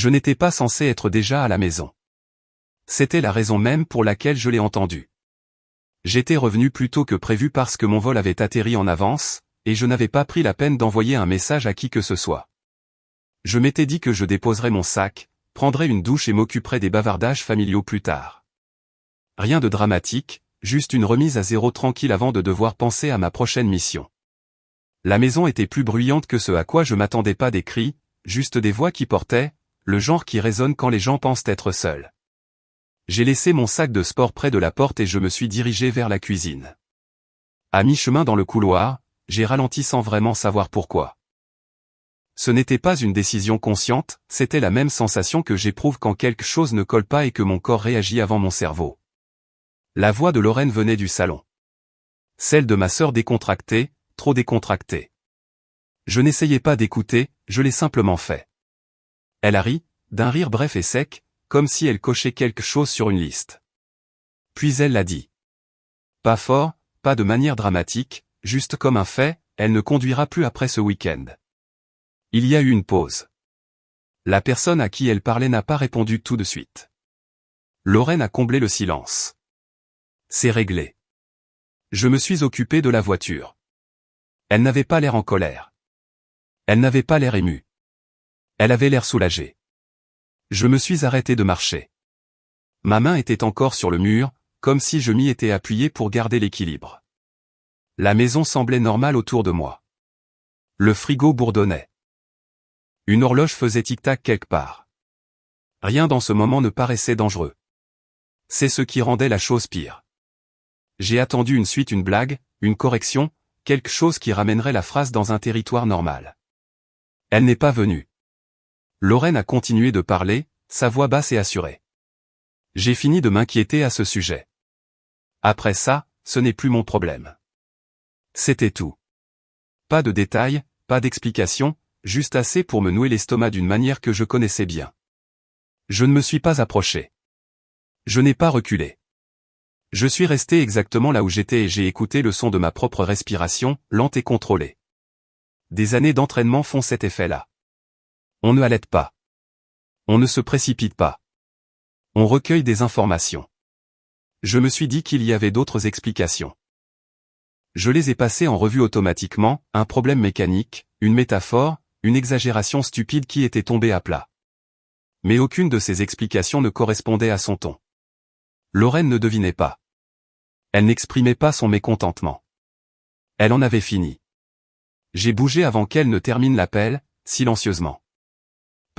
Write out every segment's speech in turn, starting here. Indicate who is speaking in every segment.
Speaker 1: Je n'étais pas censé être déjà à la maison. C'était la raison même pour laquelle je l'ai entendu. J'étais revenu plus tôt que prévu parce que mon vol avait atterri en avance, et je n'avais pas pris la peine d'envoyer un message à qui que ce soit. Je m'étais dit que je déposerais mon sac, prendrais une douche et m'occuperais des bavardages familiaux plus tard. Rien de dramatique, juste une remise à zéro tranquille avant de devoir penser à ma prochaine mission. La maison était plus bruyante que ce à quoi je m'attendais, pas des cris, juste des voix qui portaient, le genre qui résonne quand les gens pensent être seuls. J'ai laissé mon sac de sport près de la porte et je me suis dirigé vers la cuisine. À mi-chemin dans le couloir, j'ai ralenti sans vraiment savoir pourquoi. Ce n'était pas une décision consciente, c'était la même sensation que j'éprouve quand quelque chose ne colle pas et que mon corps réagit avant mon cerveau. La voix de Lorraine venait du salon. Celle de ma sœur décontractée, trop décontractée. Je n'essayais pas d'écouter, je l'ai simplement fait. Elle a ri, d'un rire bref et sec, comme si elle cochait quelque chose sur une liste. Puis elle l'a dit. Pas fort, pas de manière dramatique, juste comme un fait, elle ne conduira plus après ce week-end. Il y a eu une pause. La personne à qui elle parlait n'a pas répondu tout de suite. Lorraine a comblé le silence. C'est réglé. Je me suis occupé de la voiture. Elle n'avait pas l'air en colère. Elle n'avait pas l'air émue. Elle avait l'air soulagée. Je me suis arrêté de marcher. Ma main était encore sur le mur, comme si je m'y étais appuyé pour garder l'équilibre. La maison semblait normale autour de moi. Le frigo bourdonnait. Une horloge faisait tic-tac quelque part. Rien dans ce moment ne paraissait dangereux. C'est ce qui rendait la chose pire. J'ai attendu une suite, une blague, une correction, quelque chose qui ramènerait la phrase dans un territoire normal. Elle n'est pas venue. Lorraine a continué de parler, sa voix basse et assurée. J'ai fini de m'inquiéter à ce sujet. Après ça, ce n'est plus mon problème. C'était tout. Pas de détails, pas d'explications, juste assez pour me nouer l'estomac d'une manière que je connaissais bien. Je ne me suis pas approché. Je n'ai pas reculé. Je suis resté exactement là où j'étais et j'ai écouté le son de ma propre respiration, lente et contrôlée. Des années d'entraînement font cet effet-là. On ne halète pas. On ne se précipite pas. On recueille des informations. Je me suis dit qu'il y avait d'autres explications. Je les ai passées en revue automatiquement, un problème mécanique, une métaphore, une exagération stupide qui était tombée à plat. Mais aucune de ces explications ne correspondait à son ton. Lorraine ne devinait pas. Elle n'exprimait pas son mécontentement. Elle en avait fini. J'ai bougé avant qu'elle ne termine l'appel, silencieusement.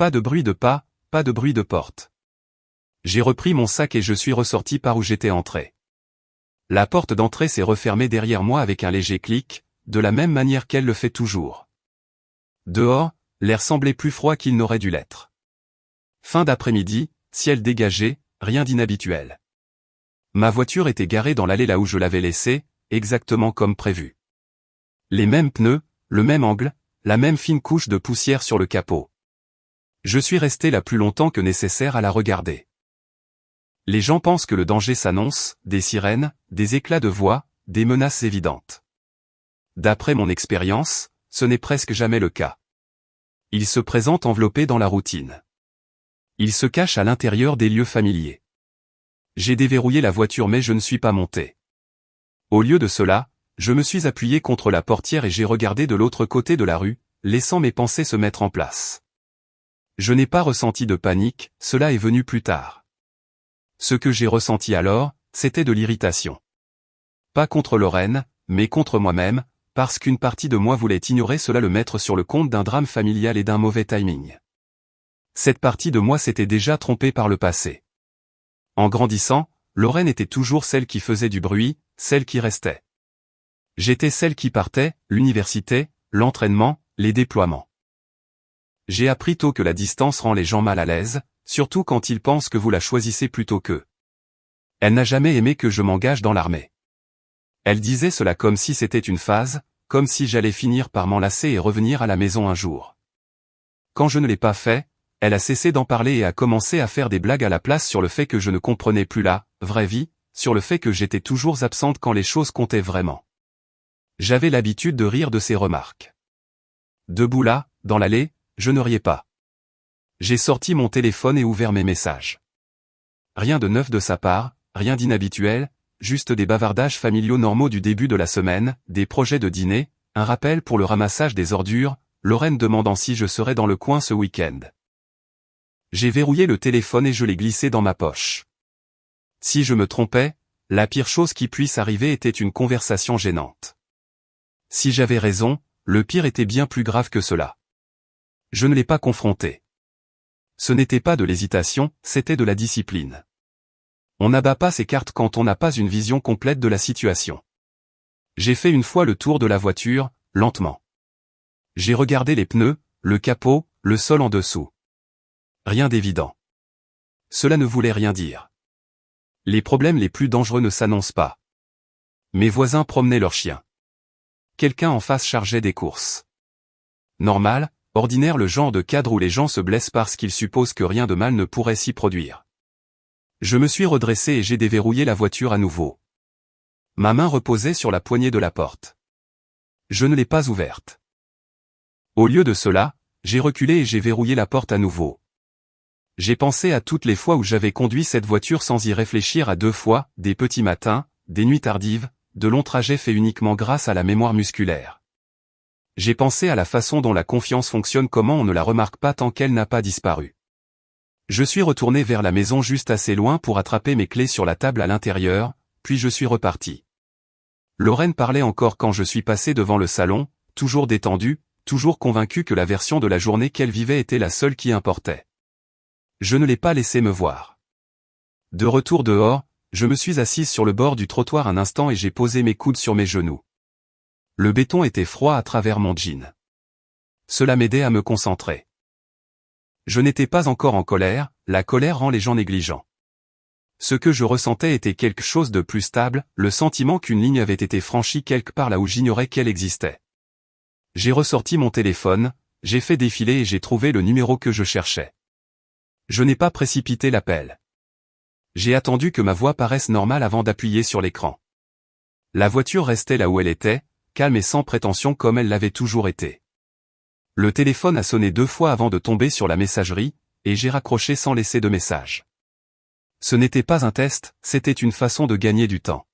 Speaker 1: Pas de bruit de pas, pas de bruit de porte. J'ai repris mon sac et je suis ressorti par où j'étais entré. La porte d'entrée s'est refermée derrière moi avec un léger clic, de la même manière qu'elle le fait toujours. Dehors, l'air semblait plus froid qu'il n'aurait dû l'être. Fin d'après-midi, ciel dégagé, rien d'inhabituel. Ma voiture était garée dans l'allée là où je l'avais laissée, exactement comme prévu. Les mêmes pneus, le même angle, la même fine couche de poussière sur le capot. Je suis resté là plus longtemps que nécessaire à la regarder. Les gens pensent que le danger s'annonce, des sirènes, des éclats de voix, des menaces évidentes. D'après mon expérience, ce n'est presque jamais le cas. Ils se présentent enveloppés dans la routine. Ils se cachent à l'intérieur des lieux familiers. J'ai déverrouillé la voiture mais je ne suis pas monté. Au lieu de cela, je me suis appuyé contre la portière et j'ai regardé de l'autre côté de la rue, laissant mes pensées se mettre en place. Je n'ai pas ressenti de panique, cela est venu plus tard. Ce que j'ai ressenti alors, c'était de l'irritation. Pas contre Lorraine, mais contre moi-même, parce qu'une partie de moi voulait ignorer cela, le mettre sur le compte d'un drame familial et d'un mauvais timing. Cette partie de moi s'était déjà trompée par le passé. En grandissant, Lorraine était toujours celle qui faisait du bruit, celle qui restait. J'étais celle qui partait, l'université, l'entraînement, les déploiements. J'ai appris tôt que la distance rend les gens mal à l'aise, surtout quand ils pensent que vous la choisissez plutôt qu'eux. Elle n'a jamais aimé que je m'engage dans l'armée. Elle disait cela comme si c'était une phase, comme si j'allais finir par m'en lasser et revenir à la maison un jour. Quand je ne l'ai pas fait, elle a cessé d'en parler et a commencé à faire des blagues à la place sur le fait que je ne comprenais plus la vraie vie, sur le fait que j'étais toujours absente quand les choses comptaient vraiment. J'avais l'habitude de rire de ses remarques. Debout là, dans l'allée, je ne riais pas. J'ai sorti mon téléphone et ouvert mes messages. Rien de neuf de sa part, rien d'inhabituel, juste des bavardages familiaux normaux du début de la semaine, des projets de dîner, un rappel pour le ramassage des ordures, Lorraine demandant si je serais dans le coin ce week-end. J'ai verrouillé le téléphone et je l'ai glissé dans ma poche. Si je me trompais, la pire chose qui puisse arriver était une conversation gênante. Si j'avais raison, le pire était bien plus grave que cela. Je ne l'ai pas confronté. Ce n'était pas de l'hésitation, c'était de la discipline. On n'abat pas ses cartes quand on n'a pas une vision complète de la situation. J'ai fait une fois le tour de la voiture, lentement. J'ai regardé les pneus, le capot, le sol en dessous. Rien d'évident. Cela ne voulait rien dire. Les problèmes les plus dangereux ne s'annoncent pas. Mes voisins promenaient leurs chiens. Quelqu'un en face chargeait des courses. Normal, ordinaire, le genre de cadre où les gens se blessent parce qu'ils supposent que rien de mal ne pourrait s'y produire. Je me suis redressé et j'ai déverrouillé la voiture à nouveau. Ma main reposait sur la poignée de la porte. Je ne l'ai pas ouverte. Au lieu de cela, j'ai reculé et j'ai verrouillé la porte à nouveau. J'ai pensé à toutes les fois où j'avais conduit cette voiture sans y réfléchir à deux fois, des petits matins, des nuits tardives, de longs trajets faits uniquement grâce à la mémoire musculaire. J'ai pensé à la façon dont la confiance fonctionne, comment on ne la remarque pas tant qu'elle n'a pas disparu. Je suis retourné vers la maison juste assez loin pour attraper mes clés sur la table à l'intérieur, puis je suis reparti. Lorraine parlait encore quand je suis passé devant le salon, toujours détendue, toujours convaincue que la version de la journée qu'elle vivait était la seule qui importait. Je ne l'ai pas laissé me voir. De retour dehors, je me suis assise sur le bord du trottoir un instant et j'ai posé mes coudes sur mes genoux. Le béton était froid à travers mon jean. Cela m'aidait à me concentrer. Je n'étais pas encore en colère, la colère rend les gens négligents. Ce que je ressentais était quelque chose de plus stable, le sentiment qu'une ligne avait été franchie quelque part là où j'ignorais qu'elle existait. J'ai ressorti mon téléphone, j'ai fait défiler et j'ai trouvé le numéro que je cherchais. Je n'ai pas précipité l'appel. J'ai attendu que ma voix paraisse normale avant d'appuyer sur l'écran. La voiture restait là où elle était, calme et sans prétention comme elle l'avait toujours été. Le téléphone a sonné 2 fois avant de tomber sur la messagerie, et j'ai raccroché sans laisser de message. Ce n'était pas un test, c'était une façon de gagner du temps.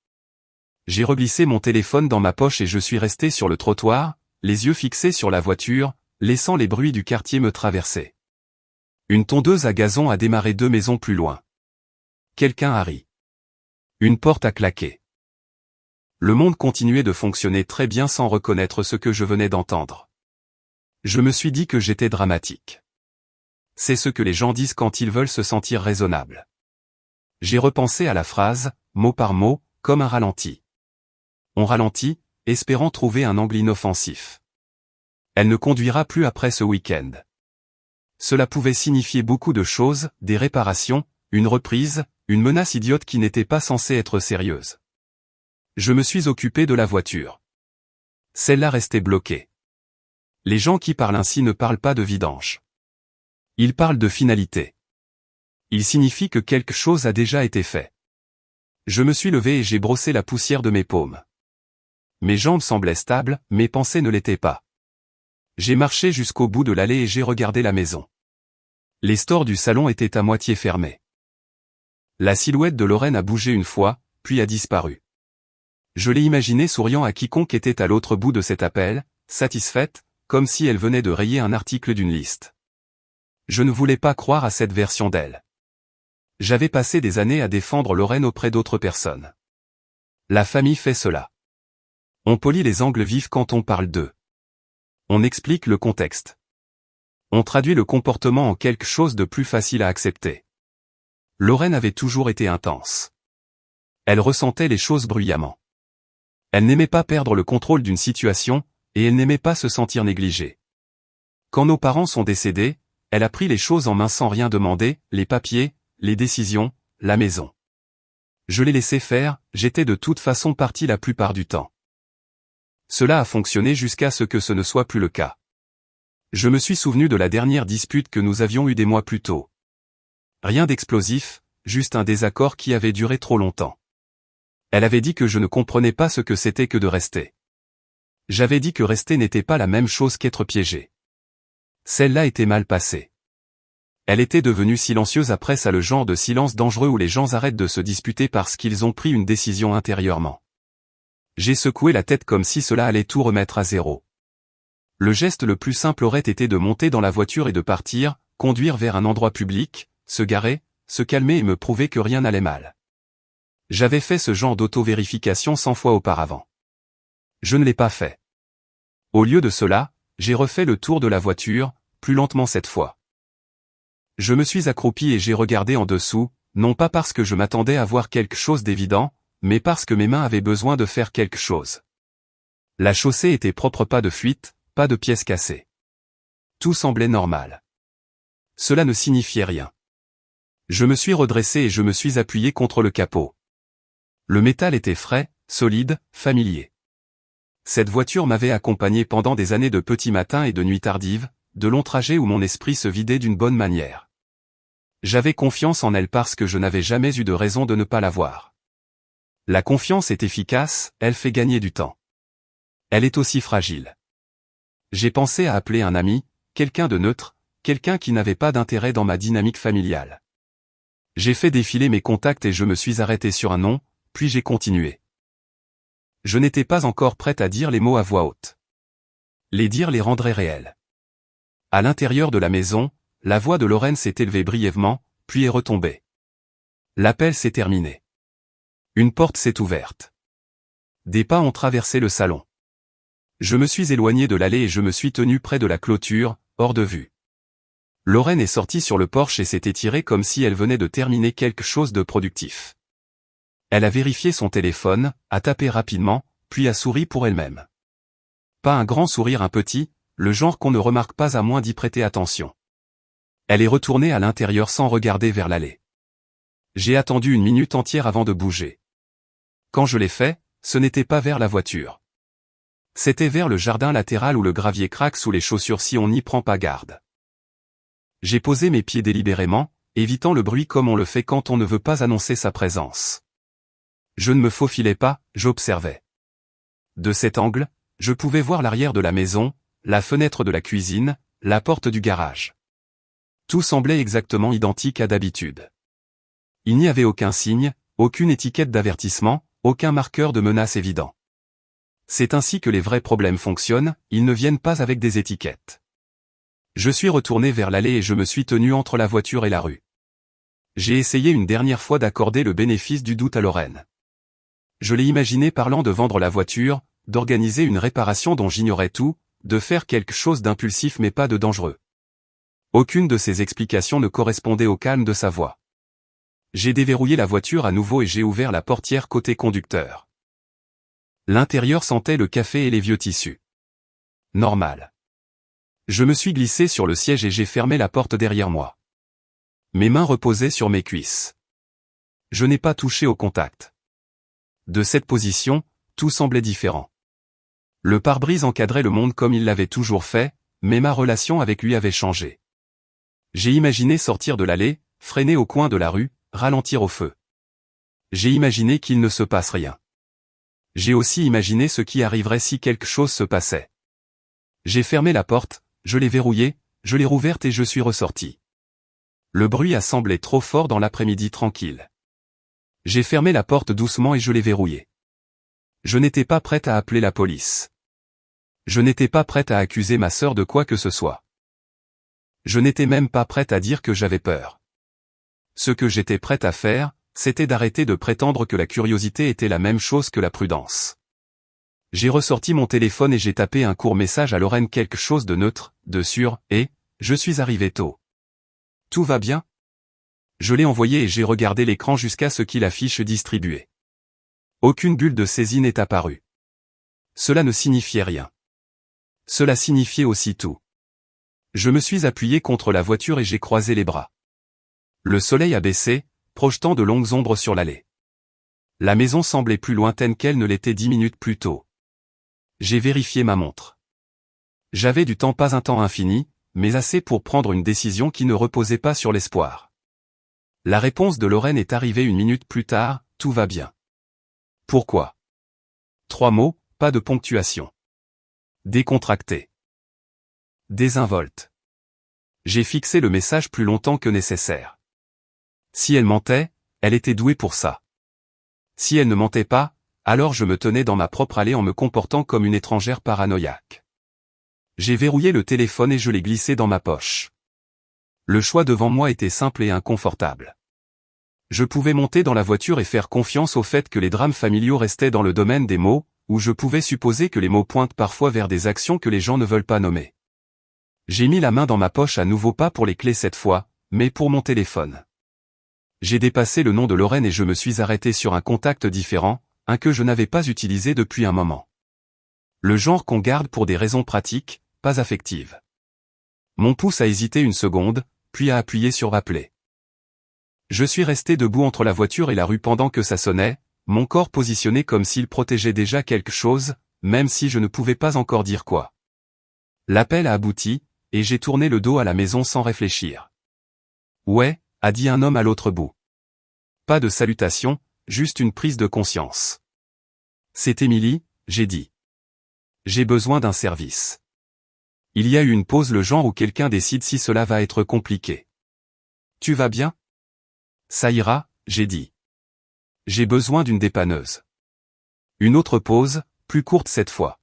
Speaker 1: J'ai reglissé mon téléphone dans ma poche et je suis resté sur le trottoir, les yeux fixés sur la voiture, laissant les bruits du quartier me traverser. Une tondeuse à gazon a démarré 2 maisons plus loin. Quelqu'un a ri. Une porte a claqué. Le monde continuait de fonctionner très bien sans reconnaître ce que je venais d'entendre. Je me suis dit que j'étais dramatique. C'est ce que les gens disent quand ils veulent se sentir raisonnables. J'ai repensé à la phrase, mot par mot, comme un ralenti. On ralentit, espérant trouver un angle inoffensif. Elle ne conduira plus après ce week-end. Cela pouvait signifier beaucoup de choses, des réparations, une reprise, une menace idiote qui n'était pas censée être sérieuse. Je me suis occupé de la voiture. Celle-là restait bloquée. Les gens qui parlent ainsi ne parlent pas de vidange. Ils parlent de finalité. Il signifie que quelque chose a déjà été fait. Je me suis levé et j'ai brossé la poussière de mes paumes. Mes jambes semblaient stables, mes pensées ne l'étaient pas. J'ai marché jusqu'au bout de l'allée et j'ai regardé la maison. Les stores du salon étaient à moitié fermés. La silhouette de Lorraine a bougé une fois, puis a disparu. Je l'ai imaginée souriant à quiconque était à l'autre bout de cet appel, satisfaite, comme si elle venait de rayer un article d'une liste. Je ne voulais pas croire à cette version d'elle. J'avais passé des années à défendre Lorraine auprès d'autres personnes. La famille fait cela. On polit les angles vifs quand on parle d'eux. On explique le contexte. On traduit le comportement en quelque chose de plus facile à accepter. Lorraine avait toujours été intense. Elle ressentait les choses bruyamment. Elle n'aimait pas perdre le contrôle d'une situation, et elle n'aimait pas se sentir négligée. Quand nos parents sont décédés, elle a pris les choses en main sans rien demander, les papiers, les décisions, la maison. Je l'ai laissé faire, j'étais de toute façon parti la plupart du temps. Cela a fonctionné jusqu'à ce que ce ne soit plus le cas. Je me suis souvenu de la dernière dispute que nous avions eue des mois plus tôt. Rien d'explosif, juste un désaccord qui avait duré trop longtemps. Elle avait dit que je ne comprenais pas ce que c'était que de rester. J'avais dit que rester n'était pas la même chose qu'être piégé. Celle-là était mal passée. Elle était devenue silencieuse après ça, le genre de silence dangereux où les gens arrêtent de se disputer parce qu'ils ont pris une décision intérieurement. J'ai secoué la tête comme si cela allait tout remettre à zéro. Le geste le plus simple aurait été de monter dans la voiture et de partir, conduire vers un endroit public, se garer, se calmer et me prouver que rien n'allait mal. J'avais fait ce genre d'auto-vérification 100 fois auparavant. Je ne l'ai pas fait. Au lieu de cela, j'ai refait le tour de la voiture, plus lentement cette fois. Je me suis accroupi et j'ai regardé en dessous, non pas parce que je m'attendais à voir quelque chose d'évident, mais parce que mes mains avaient besoin de faire quelque chose. La chaussée était propre, pas de fuite, pas de pièces cassées. Tout semblait normal. Cela ne signifiait rien. Je me suis redressé et je me suis appuyé contre le capot. Le métal était frais, solide, familier. Cette voiture m'avait accompagné pendant des années de petits matins et de nuits tardives, de longs trajets où mon esprit se vidait d'une bonne manière. J'avais confiance en elle parce que je n'avais jamais eu de raison de ne pas l'avoir. La confiance est efficace, elle fait gagner du temps. Elle est aussi fragile. J'ai pensé à appeler un ami, quelqu'un de neutre, quelqu'un qui n'avait pas d'intérêt dans ma dynamique familiale. J'ai fait défiler mes contacts et je me suis arrêté sur un nom, puis j'ai continué. Je n'étais pas encore prête à dire les mots à voix haute. Les dire les rendrait réels. À l'intérieur de la maison, la voix de Lorraine s'est élevée brièvement, puis est retombée. L'appel s'est terminé. Une porte s'est ouverte. Des pas ont traversé le salon. Je me suis éloigné de l'allée et je me suis tenu près de la clôture, hors de vue. Lorraine est sortie sur le porche et s'est étirée comme si elle venait de terminer quelque chose de productif. Elle a vérifié son téléphone, a tapé rapidement, puis a souri pour elle-même. Pas un grand sourire, un petit, le genre qu'on ne remarque pas à moins d'y prêter attention. Elle est retournée à l'intérieur sans regarder vers l'allée. J'ai attendu une minute entière avant de bouger. Quand je l'ai fait, ce n'était pas vers la voiture. C'était vers le jardin latéral où le gravier craque sous les chaussures si on n'y prend pas garde. J'ai posé mes pieds délibérément, évitant le bruit comme on le fait quand on ne veut pas annoncer sa présence. Je ne me faufilais pas, j'observais. De cet angle, je pouvais voir l'arrière de la maison, la fenêtre de la cuisine, la porte du garage. Tout semblait exactement identique à d'habitude. Il n'y avait aucun signe, aucune étiquette d'avertissement, aucun marqueur de menace évident. C'est ainsi que les vrais problèmes fonctionnent, ils ne viennent pas avec des étiquettes. Je suis retourné vers l'allée et je me suis tenu entre la voiture et la rue. J'ai essayé une dernière fois d'accorder le bénéfice du doute à Lorraine. Je l'ai imaginé parlant de vendre la voiture, d'organiser une réparation dont j'ignorais tout, de faire quelque chose d'impulsif mais pas de dangereux. Aucune de ces explications ne correspondait au calme de sa voix. J'ai déverrouillé la voiture à nouveau et j'ai ouvert la portière côté conducteur. L'intérieur sentait le café et les vieux tissus. Normal. Je me suis glissé sur le siège et j'ai fermé la porte derrière moi. Mes mains reposaient sur mes cuisses. Je n'ai pas touché au contact. De cette position, tout semblait différent. Le pare-brise encadrait le monde comme il l'avait toujours fait, mais ma relation avec lui avait changé. J'ai imaginé sortir de l'allée, freiner au coin de la rue, ralentir au feu. J'ai imaginé qu'il ne se passe rien. J'ai aussi imaginé ce qui arriverait si quelque chose se passait. J'ai fermé la porte, je l'ai verrouillée, je l'ai rouverte et je suis ressorti. Le bruit a semblé trop fort dans l'après-midi tranquille. J'ai fermé la porte doucement et je l'ai verrouillée. Je n'étais pas prête à appeler la police. Je n'étais pas prête à accuser ma sœur de quoi que ce soit. Je n'étais même pas prête à dire que j'avais peur. Ce que j'étais prête à faire, c'était d'arrêter de prétendre que la curiosité était la même chose que la prudence. J'ai ressorti mon téléphone et j'ai tapé un court message à Lorraine, quelque chose de neutre, de sûr, et « Je suis arrivé tôt. Tout va bien ?» Je l'ai envoyé et j'ai regardé l'écran jusqu'à ce qu'il affiche distribué. Aucune bulle de saisie n'est apparue. Cela ne signifiait rien. Cela signifiait aussi tout. Je me suis appuyé contre la voiture et j'ai croisé les bras. Le soleil a baissé, projetant de longues ombres sur l'allée. La maison semblait plus lointaine qu'elle ne l'était 10 minutes plus tôt. J'ai vérifié ma montre. J'avais du temps, pas un temps infini, mais assez pour prendre une décision qui ne reposait pas sur l'espoir. La réponse de Lorraine est arrivée 1 minute plus tard, tout va bien. Pourquoi? 3 mots, pas de ponctuation. Décontracté. Désinvolte. J'ai fixé le message plus longtemps que nécessaire. Si elle mentait, elle était douée pour ça. Si elle ne mentait pas, alors je me tenais dans ma propre allée en me comportant comme une étrangère paranoïaque. J'ai verrouillé le téléphone et je l'ai glissé dans ma poche. Le choix devant moi était simple et inconfortable. Je pouvais monter dans la voiture et faire confiance au fait que les drames familiaux restaient dans le domaine des mots, ou je pouvais supposer que les mots pointent parfois vers des actions que les gens ne veulent pas nommer. J'ai mis la main dans ma poche à nouveau, pas pour les clés cette fois, mais pour mon téléphone. J'ai dépassé le nom de Lorraine et je me suis arrêté sur un contact différent, un que je n'avais pas utilisé depuis un moment. Le genre qu'on garde pour des raisons pratiques, pas affectives. Mon pouce a hésité une seconde, puis a appuyé sur rappeler. Je suis resté debout entre la voiture et la rue pendant que ça sonnait, mon corps positionné comme s'il protégeait déjà quelque chose, même si je ne pouvais pas encore dire quoi. L'appel a abouti, et j'ai tourné le dos à la maison sans réfléchir. Ouais, a dit un homme à l'autre bout. Pas de salutation, juste une prise de conscience. C'est Émilie, j'ai dit. J'ai besoin d'un service. Il y a eu une pause, le genre où quelqu'un décide si cela va être compliqué. Tu vas bien? Ça ira, j'ai dit. J'ai besoin d'une dépanneuse. Une autre pause, plus courte cette fois.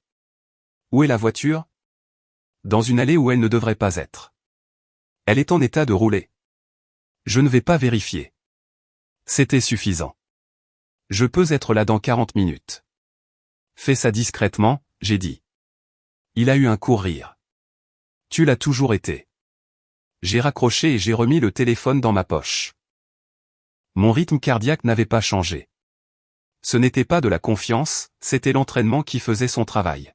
Speaker 1: Où est la voiture? Dans une allée où elle ne devrait pas être. Elle est en état de rouler. Je ne vais pas vérifier. C'était suffisant. Je peux être là dans 40 minutes. Fais ça discrètement, j'ai dit. Il a eu un court rire. Tu l'as toujours été. J'ai raccroché et j'ai remis le téléphone dans ma poche. Mon rythme cardiaque n'avait pas changé. Ce n'était pas de la confiance, c'était l'entraînement qui faisait son travail.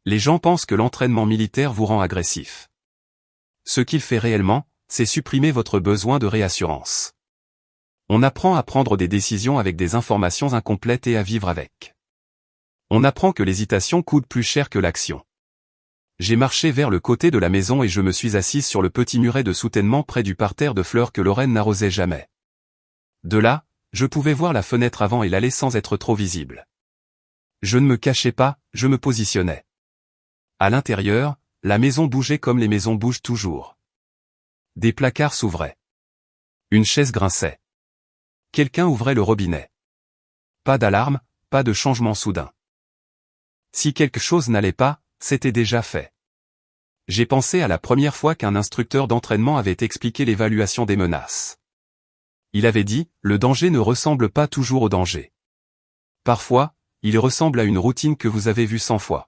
Speaker 1: Les gens pensent que l'entraînement militaire vous rend agressif. Ce qu'il fait réellement, c'est supprimer votre besoin de réassurance. On apprend à prendre des décisions avec des informations incomplètes et à vivre avec. On apprend que l'hésitation coûte plus cher que l'action. J'ai marché vers le côté de la maison et je me suis assise sur le petit muret de soutènement près du parterre de fleurs que Lorraine n'arrosait jamais. De là, je pouvais voir la fenêtre avant et l'allée sans être trop visible. Je ne me cachais pas, je me positionnais. À l'intérieur, la maison bougeait comme les maisons bougent toujours. Des placards s'ouvraient. Une chaise grinçait. Quelqu'un ouvrait le robinet. Pas d'alarme, pas de changement soudain. Si quelque chose n'allait pas, c'était déjà fait. J'ai pensé à la première fois qu'un instructeur d'entraînement avait expliqué l'évaluation des menaces. Il avait dit, le danger ne ressemble pas toujours au danger. Parfois, il ressemble à une routine que vous avez vue 100 fois.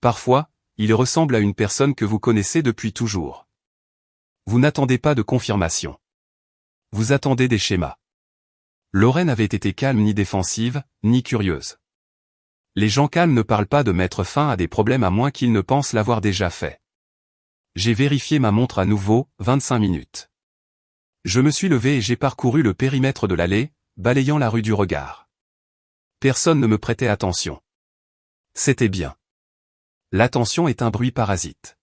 Speaker 1: Parfois, il ressemble à une personne que vous connaissez depuis toujours. Vous n'attendez pas de confirmation. Vous attendez des schémas. Lorraine avait été calme, ni défensive, ni curieuse. Les gens calmes ne parlent pas de mettre fin à des problèmes à moins qu'ils ne pensent l'avoir déjà fait. J'ai vérifié ma montre à nouveau, 25 minutes. Je me suis levé et j'ai parcouru le périmètre de l'allée, balayant la rue du regard. Personne ne me prêtait attention. C'était bien. L'attention est un bruit parasite.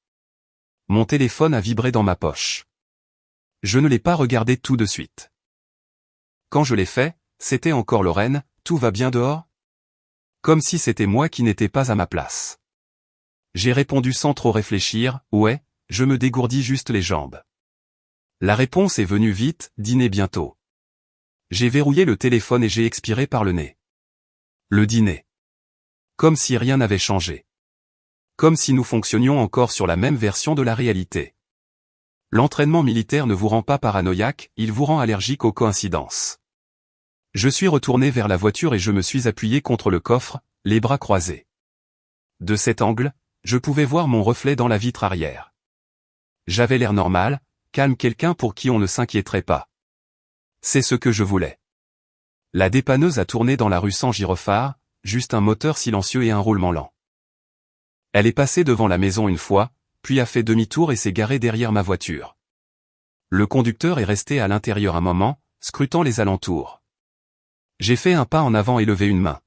Speaker 1: Mon téléphone a vibré dans ma poche. Je ne l'ai pas regardé tout de suite. Quand je l'ai fait, c'était encore Lorraine, tout va bien dehors? Comme si c'était moi qui n'étais pas à ma place. J'ai répondu sans trop réfléchir, ouais, je me dégourdis juste les jambes. La réponse est venue vite, dîner bientôt. J'ai verrouillé le téléphone et j'ai expiré par le nez. Le dîner. Comme si rien n'avait changé. Comme si nous fonctionnions encore sur la même version de la réalité. L'entraînement militaire ne vous rend pas paranoïaque, il vous rend allergique aux coïncidences. Je suis retourné vers la voiture et je me suis appuyé contre le coffre, les bras croisés. De cet angle, je pouvais voir mon reflet dans la vitre arrière. J'avais l'air normal, calme, quelqu'un pour qui on ne s'inquiéterait pas. C'est ce que je voulais. La dépanneuse a tourné dans la rue sans gyrophare, juste un moteur silencieux et un roulement lent. Elle est passée devant la maison une fois, puis a fait demi-tour et s'est garée derrière ma voiture. Le conducteur est resté à l'intérieur un moment, scrutant les alentours. J'ai fait un pas en avant et levé une main.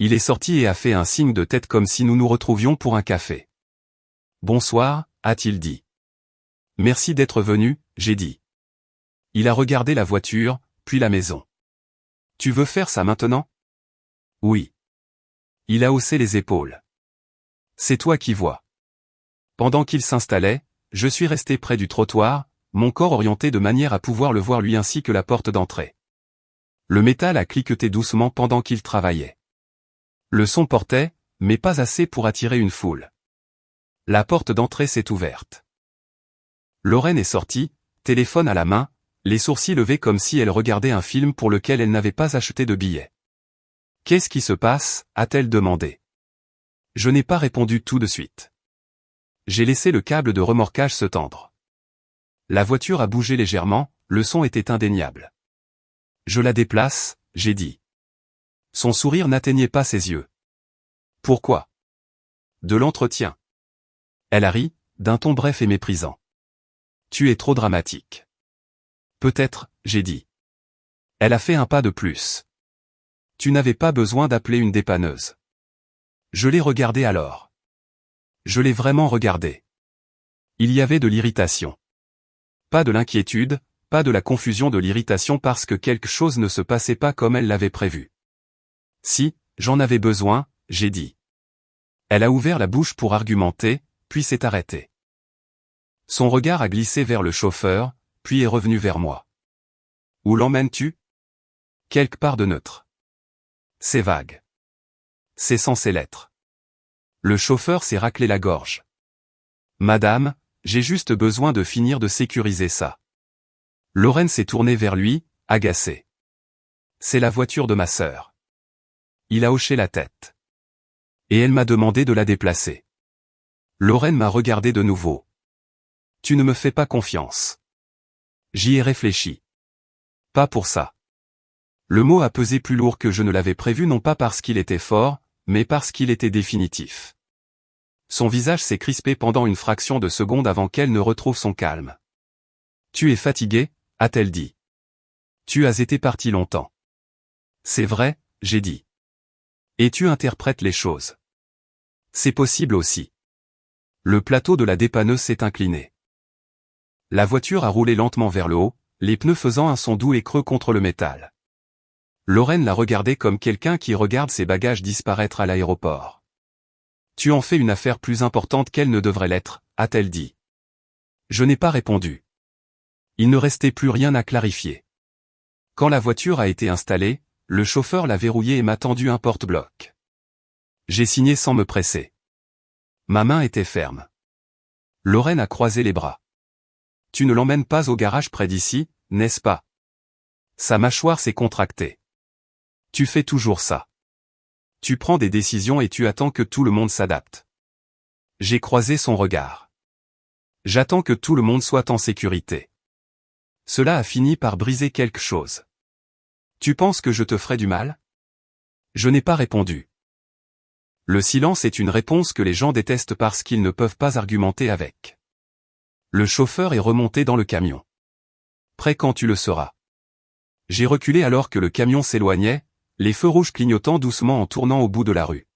Speaker 1: Il est sorti et a fait un signe de tête comme si nous nous retrouvions pour un café. « Bonsoir », a-t-il dit. « Merci d'être venu », j'ai dit. Il a regardé la voiture, puis la maison. « Tu veux faire ça maintenant ?» « Oui. » Il a haussé les épaules. « C'est toi qui vois. » Pendant qu'il s'installait, je suis resté près du trottoir, mon corps orienté de manière à pouvoir le voir lui ainsi que la porte d'entrée. Le métal a cliqueté doucement pendant qu'il travaillait. Le son portait, mais pas assez pour attirer une foule. La porte d'entrée s'est ouverte. Lorraine est sortie, téléphone à la main, les sourcils levés comme si elle regardait un film pour lequel elle n'avait pas acheté de billets. « Qu'est-ce qui se passe ?» a-t-elle demandé. Je n'ai pas répondu tout de suite. J'ai laissé le câble de remorquage se tendre. La voiture a bougé légèrement, le son était indéniable. Je la déplace, j'ai dit. Son sourire n'atteignait pas ses yeux. Pourquoi? De l'entretien. Elle a ri, d'un ton bref et méprisant. Tu es trop dramatique. Peut-être, j'ai dit. Elle a fait un pas de plus. Tu n'avais pas besoin d'appeler une dépanneuse. Je l'ai regardé alors. Je l'ai vraiment regardé. Il y avait de l'irritation. Pas de l'inquiétude, pas de la confusion, de l'irritation parce que quelque chose ne se passait pas comme elle l'avait prévu. Si, j'en avais besoin, j'ai dit. Elle a ouvert la bouche pour argumenter, puis s'est arrêtée. Son regard a glissé vers le chauffeur, puis est revenu vers moi. Où l'emmènes-tu? Quelque part de neutre. C'est vague. C'est censé l'être. Le chauffeur s'est raclé la gorge. Madame, j'ai juste besoin de finir de sécuriser ça. Lorraine s'est tournée vers lui, agacée. C'est la voiture de ma sœur. Il a hoché la tête. Et elle m'a demandé de la déplacer. Lorraine m'a regardé de nouveau. Tu ne me fais pas confiance. J'y ai réfléchi. Pas pour ça. Le mot a pesé plus lourd que je ne l'avais prévu, non pas parce qu'il était fort, mais parce qu'il était définitif. Son visage s'est crispé pendant une fraction de seconde avant qu'elle ne retrouve son calme. Tu es fatigué, a-t-elle dit. Tu as été parti longtemps. C'est vrai, j'ai dit. Et tu interprètes les choses. C'est possible aussi. Le plateau de la dépanneuse s'est incliné. La voiture a roulé lentement vers le haut, les pneus faisant un son doux et creux contre le métal. Lorraine l'a regardé comme quelqu'un qui regarde ses bagages disparaître à l'aéroport. Tu en fais une affaire plus importante qu'elle ne devrait l'être, a-t-elle dit. Je n'ai pas répondu. Il ne restait plus rien à clarifier. Quand la voiture a été installée, le chauffeur l'a verrouillée et m'a tendu un porte-bloc. J'ai signé sans me presser. Ma main était ferme. Lorraine a croisé les bras. Tu ne l'emmènes pas au garage près d'ici, n'est-ce pas? Sa mâchoire s'est contractée. Tu fais toujours ça. Tu prends des décisions et tu attends que tout le monde s'adapte. J'ai croisé son regard. J'attends que tout le monde soit en sécurité. Cela a fini par briser quelque chose. Tu penses que je te ferai du mal? Je n'ai pas répondu. Le silence est une réponse que les gens détestent parce qu'ils ne peuvent pas argumenter avec. Le chauffeur est remonté dans le camion. Prêt quand tu le seras. J'ai reculé alors que le camion s'éloignait, les feux rouges clignotant doucement en tournant au bout de la rue.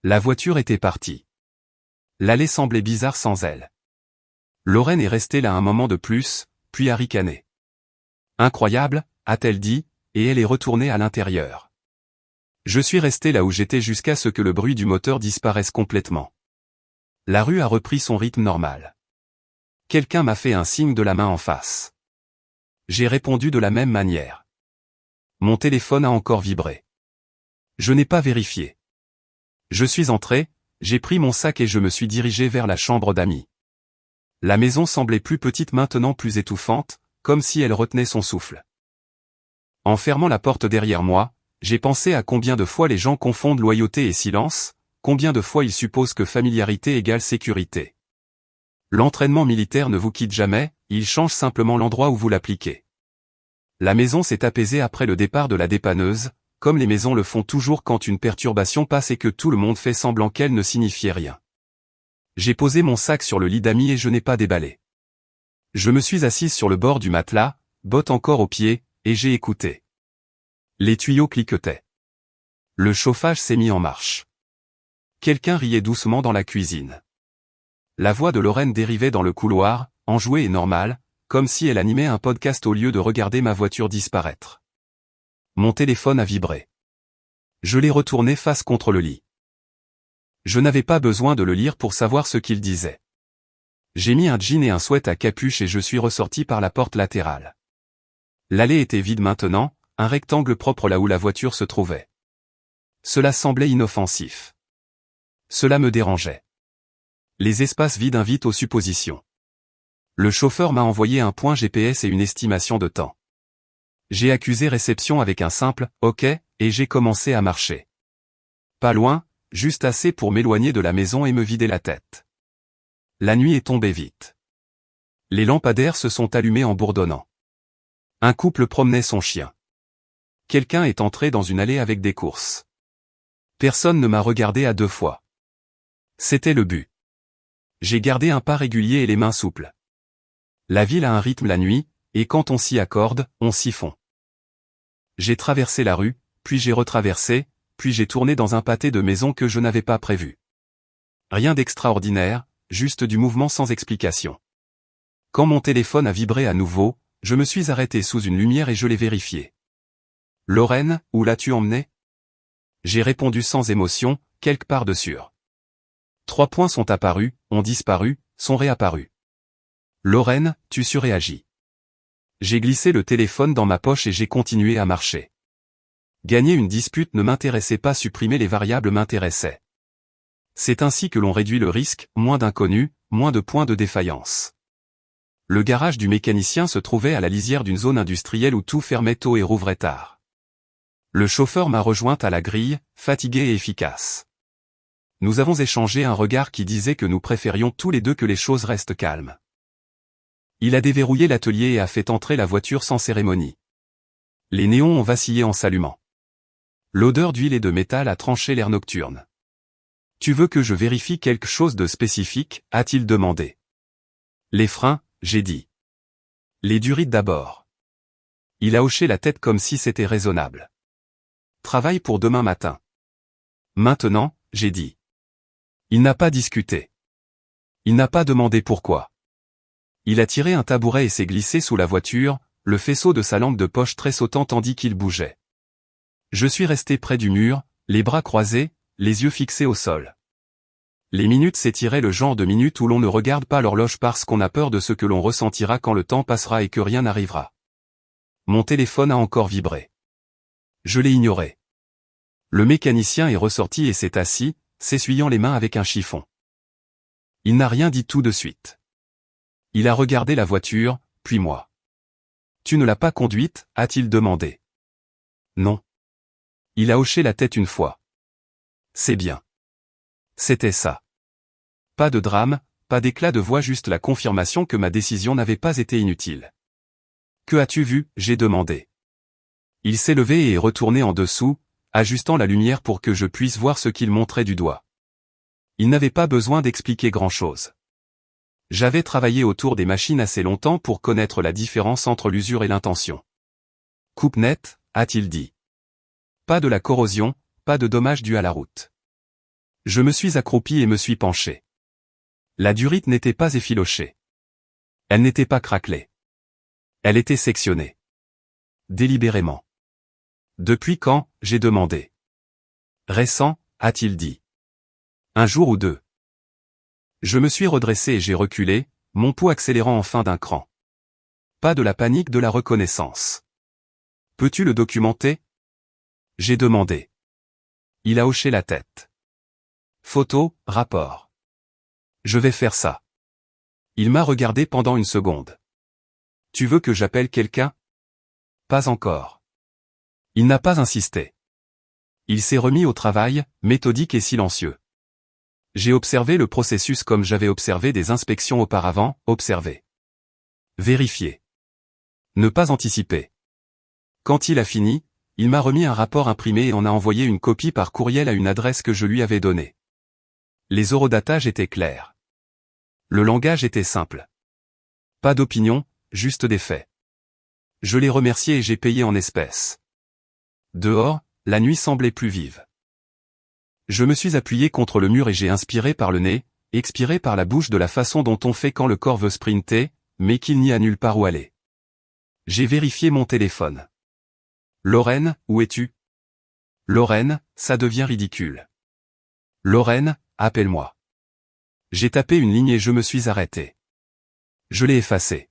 Speaker 1: La voiture était partie. L'allée semblait bizarre sans elle. Lorraine est restée là un moment de plus, puis a ricané. Incroyable, a-t-elle dit, et elle est retournée à l'intérieur. Je suis resté là où j'étais jusqu'à ce que le bruit du moteur disparaisse complètement. La rue a repris son rythme normal. Quelqu'un m'a fait un signe de la main en face. J'ai répondu de la même manière. Mon téléphone a encore vibré. Je n'ai pas vérifié. Je suis entré, j'ai pris mon sac et je me suis dirigé vers la chambre d'amis. La maison semblait plus petite maintenant, plus étouffante, comme si elle retenait son souffle. En fermant la porte derrière moi, j'ai pensé à combien de fois les gens confondent loyauté et silence, combien de fois ils supposent que familiarité égale sécurité. L'entraînement militaire ne vous quitte jamais, il change simplement l'endroit où vous l'appliquez. La maison s'est apaisée après le départ de la dépanneuse, comme les maisons le font toujours quand une perturbation passe et que tout le monde fait semblant qu'elle ne signifiait rien. J'ai posé mon sac sur le lit d'amis et je n'ai pas déballé. Je me suis assise sur le bord du matelas, bottes encore aux pieds, et j'ai écouté. Les tuyaux cliquetaient. Le chauffage s'est mis en marche. Quelqu'un riait doucement dans la cuisine. La voix de Lorraine dérivait dans le couloir, enjouée et normale, comme si elle animait un podcast au lieu de regarder ma voiture disparaître. Mon téléphone a vibré. Je l'ai retourné face contre le lit. Je n'avais pas besoin de le lire pour savoir ce qu'il disait. J'ai mis un jean et un sweat à capuche et je suis ressorti par la porte latérale. L'allée était vide maintenant, un rectangle propre là où la voiture se trouvait. Cela semblait inoffensif. Cela me dérangeait. Les espaces vides invitent aux suppositions. Le chauffeur m'a envoyé un point GPS et une estimation de temps. J'ai accusé réception avec un simple « OK » et j'ai commencé à marcher. Pas loin, juste assez pour m'éloigner de la maison et me vider la tête. La nuit est tombée vite. Les lampadaires se sont allumés en bourdonnant. Un couple promenait son chien. Quelqu'un est entré dans une allée avec des courses. Personne ne m'a regardé à deux fois. C'était le but. J'ai gardé un pas régulier et les mains souples. La ville a un rythme la nuit, et quand on s'y accorde, on s'y fond. J'ai traversé la rue, puis j'ai retraversé, puis j'ai tourné dans un pâté de maisons que je n'avais pas prévu. Rien d'extraordinaire, juste du mouvement sans explication. Quand mon téléphone a vibré à nouveau, je me suis arrêté sous une lumière et je l'ai vérifié. « Lorraine, où l'as-tu emmenée ?» J'ai répondu sans émotion, quelque part de sûr. 3 points sont apparus, ont disparu, sont réapparus. « Lorraine, tu surréagis. » J'ai glissé le téléphone dans ma poche et j'ai continué à marcher. Gagner une dispute ne m'intéressait pas, supprimer les variables m'intéressait. C'est ainsi que l'on réduit le risque, moins d'inconnus, moins de points de défaillance. Le garage du mécanicien se trouvait à la lisière d'une zone industrielle où tout fermait tôt et rouvrait tard. Le chauffeur m'a rejointe à la grille, fatigué et efficace. Nous avons échangé un regard qui disait que nous préférions tous les deux que les choses restent calmes. Il a déverrouillé l'atelier et a fait entrer la voiture sans cérémonie. Les néons ont vacillé en s'allumant. L'odeur d'huile et de métal a tranché l'air nocturne. « Tu veux que je vérifie quelque chose de spécifique ?» a-t-il demandé. Les freins, j'ai dit. Les durites d'abord. Il a hoché la tête comme si c'était raisonnable. Travail pour demain matin. Maintenant, j'ai dit. Il n'a pas discuté. Il n'a pas demandé pourquoi. Il a tiré un tabouret et s'est glissé sous la voiture, le faisceau de sa lampe de poche tressautant tandis qu'il bougeait. Je suis resté près du mur, les bras croisés, les yeux fixés au sol. Les minutes s'étiraient, le genre de minutes où l'on ne regarde pas l'horloge parce qu'on a peur de ce que l'on ressentira quand le temps passera et que rien n'arrivera. Mon téléphone a encore vibré. Je l'ai ignoré. Le mécanicien est ressorti et s'est assis, s'essuyant les mains avec un chiffon. Il n'a rien dit tout de suite. Il a regardé la voiture, puis moi. « Tu ne l'as pas conduite ?» a-t-il demandé. Non. Il a hoché la tête une fois. C'est bien. C'était ça. Pas de drame, pas d'éclat de voix, juste la confirmation que ma décision n'avait pas été inutile. « Que as-tu vu ?» j'ai demandé. Il s'est levé et est retourné en dessous, ajustant la lumière pour que je puisse voir ce qu'il montrait du doigt. Il n'avait pas besoin d'expliquer grand-chose. J'avais travaillé autour des machines assez longtemps pour connaître la différence entre l'usure et l'intention. « Coupe nette » a-t-il dit. Pas de la corrosion, pas de dommages dus à la route. Je me suis accroupi et me suis penché. La durite n'était pas effilochée. Elle n'était pas craquelée. Elle était sectionnée. Délibérément. Depuis quand, j'ai demandé. Récent, a-t-il dit. Un jour ou deux. Je me suis redressé et j'ai reculé, mon pouls accélérant enfin d'un cran. Pas de la panique, de la reconnaissance. Peux-tu le documenter ? J'ai demandé. Il a hoché la tête. Photo, rapport. Je vais faire ça. Il m'a regardé pendant une seconde. Tu veux que j'appelle quelqu'un ? Pas encore. Il n'a pas insisté. Il s'est remis au travail, méthodique et silencieux. J'ai observé le processus comme j'avais observé des inspections auparavant, observer. Vérifier. Ne pas anticiper. Quand il a fini, il m'a remis un rapport imprimé et en a envoyé une copie par courriel à une adresse que je lui avais donnée. Les horodatages étaient clairs. Le langage était simple. Pas d'opinion, juste des faits. Je l'ai remercié et j'ai payé en espèces. Dehors, la nuit semblait plus vive. Je me suis appuyé contre le mur et j'ai inspiré par le nez, expiré par la bouche de la façon dont on fait quand le corps veut sprinter, mais qu'il n'y a nulle part où aller. J'ai vérifié mon téléphone. Lorraine, où es-tu ? Lorraine, ça devient ridicule. Lorraine, appelle-moi. J'ai tapé une ligne et je me suis arrêté. Je l'ai effacée.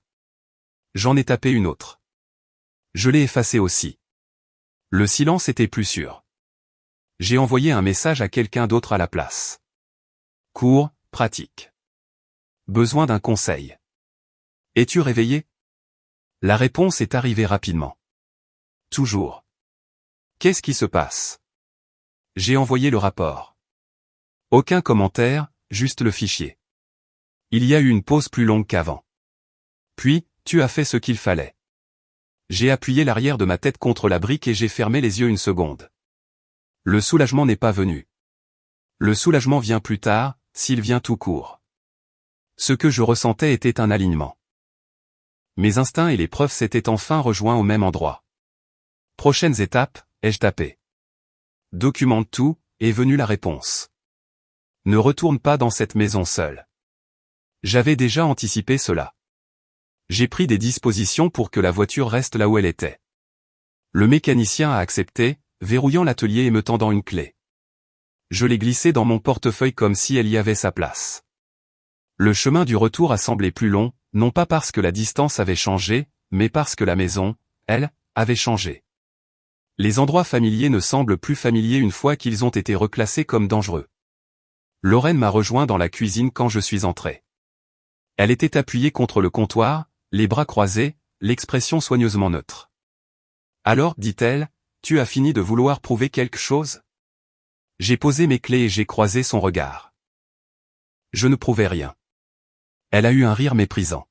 Speaker 1: J'en ai tapé une autre. Je l'ai effacée aussi. Le silence était plus sûr. J'ai envoyé un message à quelqu'un d'autre à la place. Court, pratique. Besoin d'un conseil. Es-tu réveillé? La réponse est arrivée rapidement. Toujours. Qu'est-ce qui se passe? J'ai envoyé le rapport. Aucun commentaire, juste le fichier. Il y a eu une pause plus longue qu'avant. Puis, tu as fait ce qu'il fallait. J'ai appuyé l'arrière de ma tête contre la brique et j'ai fermé les yeux une seconde. Le soulagement n'est pas venu. Le soulagement vient plus tard, s'il vient tout court. Ce que je ressentais était un alignement. Mes instincts et les preuves s'étaient enfin rejoints au même endroit. Prochaines étapes, ai-je tapé. Documente tout, est venue la réponse. Ne retourne pas dans cette maison seule. J'avais déjà anticipé cela. J'ai pris des dispositions pour que la voiture reste là où elle était. Le mécanicien a accepté, verrouillant l'atelier et me tendant une clé. Je l'ai glissée dans mon portefeuille comme si elle y avait sa place. Le chemin du retour a semblé plus long, non pas parce que la distance avait changé, mais parce que la maison, elle, avait changé. Les endroits familiers ne semblent plus familiers une fois qu'ils ont été reclassés comme dangereux. Lorraine m'a rejoint dans la cuisine quand je suis entré. Elle était appuyée contre le comptoir, les bras croisés, l'expression soigneusement neutre. Alors, dit-elle, tu as fini de vouloir prouver quelque chose? J'ai posé mes clés et j'ai croisé son regard. Je ne prouvais rien. Elle a eu un rire méprisant.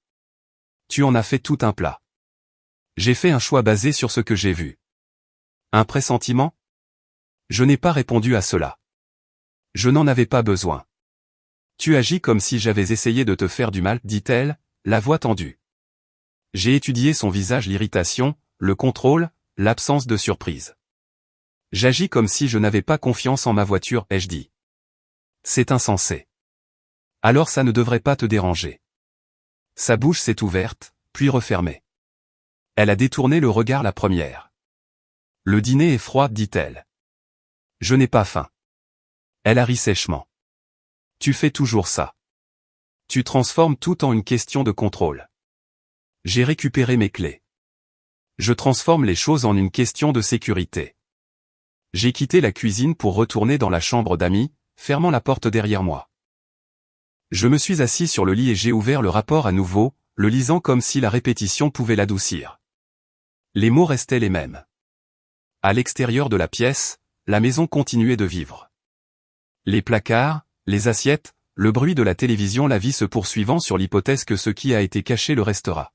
Speaker 1: Tu en as fait tout un plat. J'ai fait un choix basé sur ce que j'ai vu. Un pressentiment? Je n'ai pas répondu à cela. Je n'en avais pas besoin. Tu agis comme si j'avais essayé de te faire du mal, dit-elle, la voix tendue. J'ai étudié son visage, l'irritation, le contrôle, l'absence de surprise. J'agis comme si je n'avais pas confiance en ma voiture, ai-je dit. C'est insensé. Alors ça ne devrait pas te déranger. Sa bouche s'est ouverte, puis refermée. Elle a détourné le regard la première. Le dîner est froid, dit-elle. Je n'ai pas faim. Elle a ri sèchement. Tu fais toujours ça. Tu transformes tout en une question de contrôle. J'ai récupéré mes clés. Je transforme les choses en une question de sécurité. J'ai quitté la cuisine pour retourner dans la chambre d'amis, fermant la porte derrière moi. Je me suis assis sur le lit et j'ai ouvert le rapport à nouveau, le lisant comme si la répétition pouvait l'adoucir. Les mots restaient les mêmes. À l'extérieur de la pièce, la maison continuait de vivre. Les placards, les assiettes, le bruit de la télévision, la vie se poursuivant sur l'hypothèse que ce qui a été caché le restera.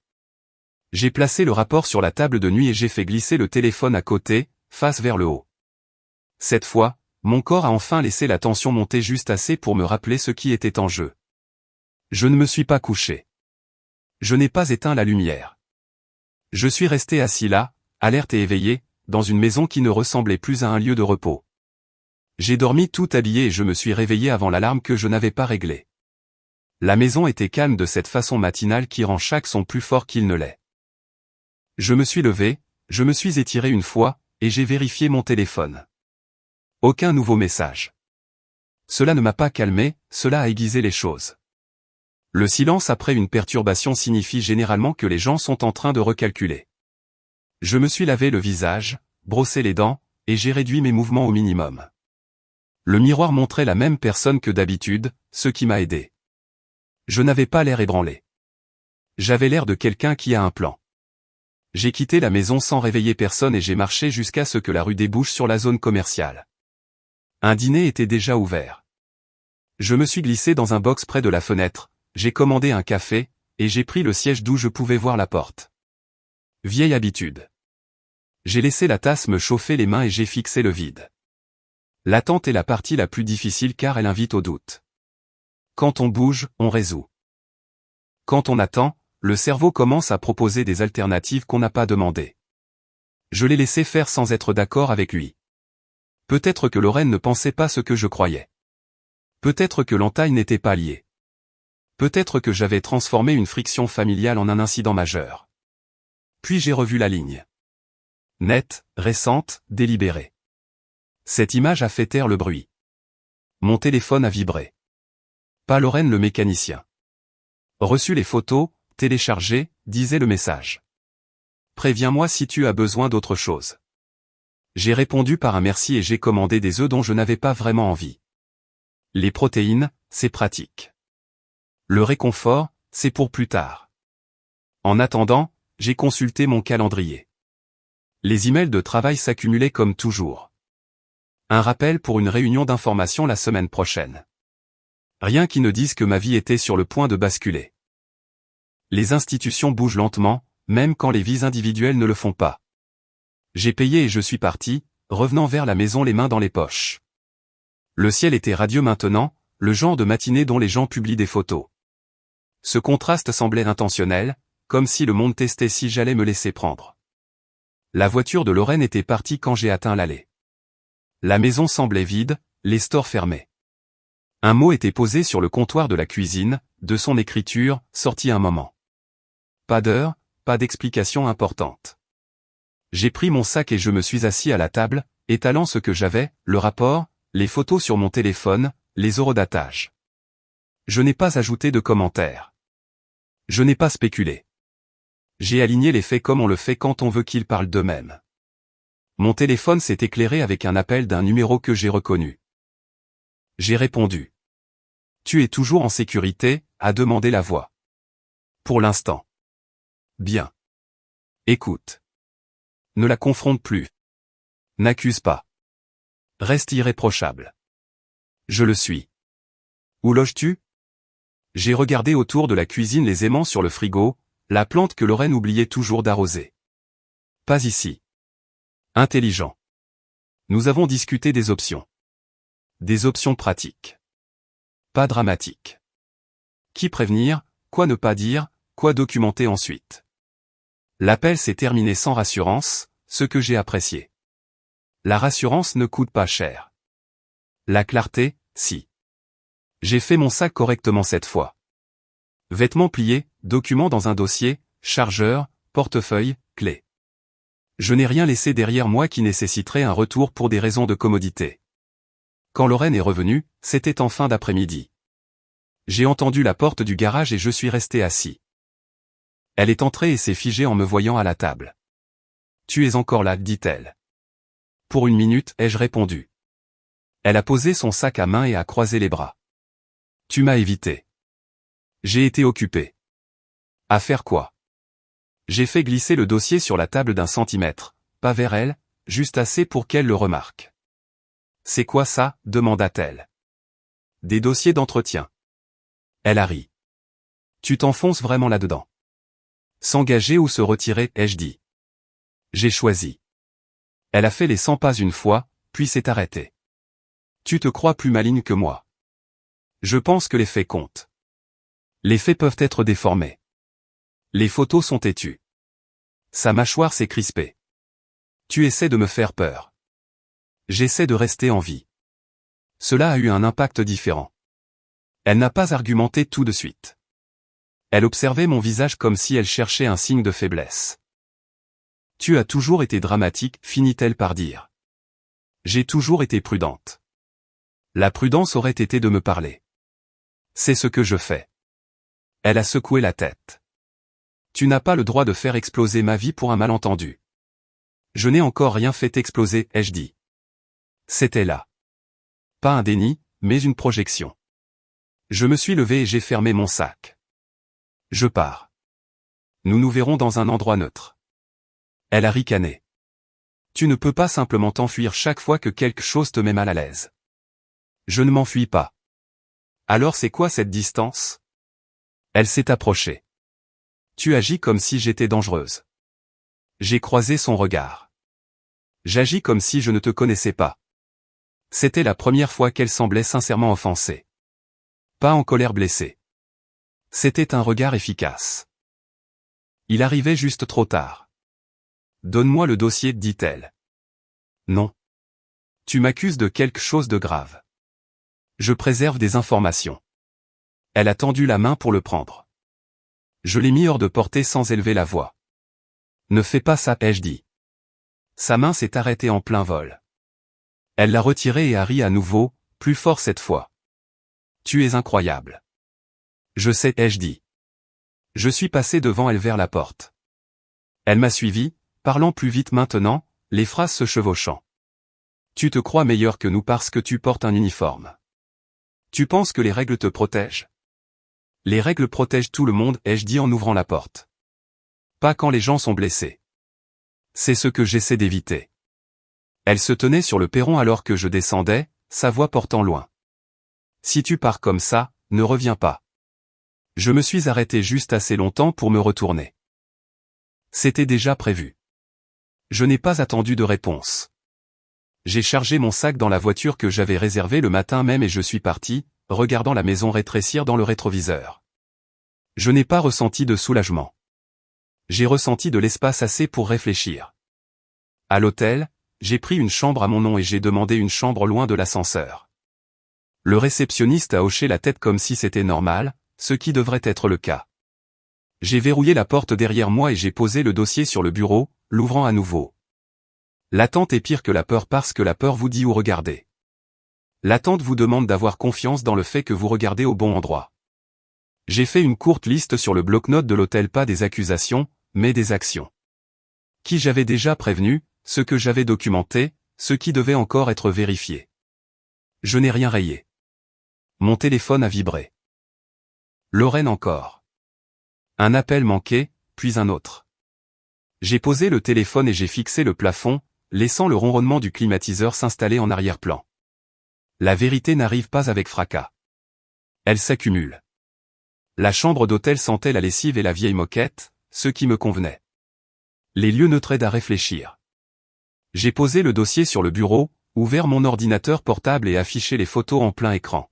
Speaker 1: J'ai placé le rapport sur la table de nuit et j'ai fait glisser le téléphone à côté, face vers le haut. Cette fois, mon corps a enfin laissé la tension monter juste assez pour me rappeler ce qui était en jeu. Je ne me suis pas couché. Je n'ai pas éteint la lumière. Je suis resté assis là, alerte et éveillé, dans une maison qui ne ressemblait plus à un lieu de repos. J'ai dormi tout habillé et je me suis réveillé avant l'alarme que je n'avais pas réglée. La maison était calme de cette façon matinale qui rend chaque son plus fort qu'il ne l'est. Je me suis levé, je me suis étiré une fois, et j'ai vérifié mon téléphone. Aucun nouveau message. Cela ne m'a pas calmé, cela a aiguisé les choses. Le silence après une perturbation signifie généralement que les gens sont en train de recalculer. Je me suis lavé le visage, brossé les dents, et j'ai réduit mes mouvements au minimum. Le miroir montrait la même personne que d'habitude, ce qui m'a aidé. Je n'avais pas l'air ébranlé. J'avais l'air de quelqu'un qui a un plan. J'ai quitté la maison sans réveiller personne et j'ai marché jusqu'à ce que la rue débouche sur la zone commerciale. Un dîner était déjà ouvert. Je me suis glissé dans un box près de la fenêtre, j'ai commandé un café, et j'ai pris le siège d'où je pouvais voir la porte. Vieille habitude. J'ai laissé la tasse me chauffer les mains et j'ai fixé le vide. L'attente est la partie la plus difficile car elle invite au doute. Quand on bouge, on résout. Quand on attend, le cerveau commence à proposer des alternatives qu'on n'a pas demandées. Je l'ai laissé faire sans être d'accord avec lui. Peut-être que Lorraine ne pensait pas ce que je croyais. Peut-être que l'entaille n'était pas liée. Peut-être que j'avais transformé une friction familiale en un incident majeur. Puis j'ai revu la ligne. Nette, récente, délibérée. Cette image a fait taire le bruit. Mon téléphone a vibré. Pas Lorraine le mécanicien. Reçu les photos, télécharger, disait le message. Préviens-moi si tu as besoin d'autre chose. J'ai répondu par un merci et j'ai commandé des œufs dont je n'avais pas vraiment envie. Les protéines, c'est pratique. Le réconfort, c'est pour plus tard. En attendant, j'ai consulté mon calendrier. Les emails de travail s'accumulaient comme toujours. Un rappel pour une réunion d'information la semaine prochaine. Rien qui ne dise que ma vie était sur le point de basculer. Les institutions bougent lentement, même quand les vies individuelles ne le font pas. J'ai payé et je suis parti, revenant vers la maison les mains dans les poches. Le ciel était radieux maintenant, le genre de matinée dont les gens publient des photos. Ce contraste semblait intentionnel, comme si le monde testait si j'allais me laisser prendre. La voiture de Lorraine était partie quand j'ai atteint l'allée. La maison semblait vide, les stores fermés. Un mot était posé sur le comptoir de la cuisine, de son écriture, sorti un moment. Pas d'heure, pas d'explication importante. J'ai pris mon sac et je me suis assis à la table, étalant ce que j'avais, le rapport, les photos sur mon téléphone, les eurodatages. Je n'ai pas ajouté de commentaires. Je n'ai pas spéculé. J'ai aligné les faits comme on le fait quand on veut qu'ils parlent d'eux-mêmes. Mon téléphone s'est éclairé avec un appel d'un numéro que j'ai reconnu. J'ai répondu. Tu es toujours en sécurité, a demandé la voix. Pour l'instant. Bien. Écoute. Ne la confronte plus. N'accuse pas. Reste irréprochable. Je le suis. Où loges-tu? J'ai regardé autour de la cuisine les aimants sur le frigo, la plante que Lorraine oubliait toujours d'arroser. Pas ici. Intelligent. Nous avons discuté des options. Des options pratiques. Pas dramatiques. Qui prévenir, quoi ne pas dire, quoi documenter ensuite. L'appel s'est terminé sans rassurance, ce que j'ai apprécié. La rassurance ne coûte pas cher. La clarté, si. J'ai fait mon sac correctement cette fois. Vêtements pliés, documents dans un dossier, chargeur, portefeuille, clé. Je n'ai rien laissé derrière moi qui nécessiterait un retour pour des raisons de commodité. Quand Lorraine est revenue, c'était en fin d'après-midi. J'ai entendu la porte du garage et je suis resté assis. Elle est entrée et s'est figée en me voyant à la table. Tu es encore là, dit-elle. Pour une minute, ai-je répondu. Elle a posé son sac à main et a croisé les bras. Tu m'as évité. J'ai été occupé. À faire quoi? J'ai fait glisser le dossier sur la table d'1 centimètre, pas vers elle, juste assez pour qu'elle le remarque. C'est quoi ça? Demanda-t-elle. Des dossiers d'entretien. Elle a ri. Tu t'enfonces vraiment là-dedans. S'engager ou se retirer, ai-je dit. J'ai choisi. Elle a fait les 100 pas une fois, puis s'est arrêtée. Tu te crois plus maligne que moi. Je pense que les faits comptent. Les faits peuvent être déformés. Les photos sont têtues. Sa mâchoire s'est crispée. Tu essaies de me faire peur. J'essaie de rester en vie. Cela a eu un impact différent. Elle n'a pas argumenté tout de suite. Elle observait mon visage comme si elle cherchait un signe de faiblesse. Tu as toujours été dramatique, finit-elle par dire. J'ai toujours été prudente. La prudence aurait été de me parler. C'est ce que je fais. Elle a secoué la tête. Tu n'as pas le droit de faire exploser ma vie pour un malentendu. Je n'ai encore rien fait exploser, ai-je dit. C'était là. Pas un déni, mais une projection. Je me suis levé et j'ai fermé mon sac. Je pars. Nous nous verrons dans un endroit neutre. Elle a ricané. Tu ne peux pas simplement t'enfuir chaque fois que quelque chose te met mal à l'aise. Je ne m'enfuis pas. Alors c'est quoi cette distance? Elle s'est approchée. Tu agis comme si j'étais dangereuse. J'ai croisé son regard. J'agis comme si je ne te connaissais pas. C'était la première fois qu'elle semblait sincèrement offensée. Pas en colère blessée. C'était un regard efficace. Il arrivait juste trop tard. Donne-moi le dossier, dit-elle. Non. Tu m'accuses de quelque chose de grave. Je préserve des informations. Elle a tendu la main pour le prendre. Je l'ai mis hors de portée sans élever la voix. Ne fais pas ça, ai-je dit. Sa main s'est arrêtée en plein vol. Elle l'a retirée et a ri à nouveau, plus fort cette fois. Tu es incroyable. Je sais, ai-je dit. Je suis passé devant elle vers la porte. Elle m'a suivi, parlant plus vite maintenant, les phrases se chevauchant. Tu te crois meilleur que nous parce que tu portes un uniforme. Tu penses que les règles te protègent? Les règles protègent tout le monde, ai-je dit en ouvrant la porte. Pas quand les gens sont blessés. C'est ce que j'essaie d'éviter. Elle se tenait sur le perron alors que je descendais, sa voix portant loin. Si tu pars comme ça, ne reviens pas. Je me suis arrêté juste assez longtemps pour me retourner. C'était déjà prévu. Je n'ai pas attendu de réponse. J'ai chargé mon sac dans la voiture que j'avais réservée le matin même et je suis parti, regardant la maison rétrécir dans le rétroviseur. Je n'ai pas ressenti de soulagement. J'ai ressenti de l'espace assez pour réfléchir. À l'hôtel, j'ai pris une chambre à mon nom et j'ai demandé une chambre loin de l'ascenseur. Le réceptionniste a hoché la tête comme si c'était normal, ce qui devrait être le cas. J'ai verrouillé la porte derrière moi et j'ai posé le dossier sur le bureau, l'ouvrant à nouveau. L'attente est pire que la peur parce que la peur vous dit où regarder. L'attente vous demande d'avoir confiance dans le fait que vous regardez au bon endroit. J'ai fait une courte liste sur le bloc-notes de l'hôtel, pas des accusations, mais des actions. Qui j'avais déjà prévenu, ce que j'avais documenté, ce qui devait encore être vérifié. Je n'ai rien rayé. Mon téléphone a vibré. Lorraine encore. Un appel manqué, puis un autre. J'ai posé le téléphone et j'ai fixé le plafond, laissant le ronronnement du climatiseur s'installer en arrière-plan. La vérité n'arrive pas avec fracas. Elle s'accumule. La chambre d'hôtel sentait la lessive et la vieille moquette, ce qui me convenait. Les lieux neutres aident à réfléchir. J'ai posé le dossier sur le bureau, ouvert mon ordinateur portable et affiché les photos en plein écran.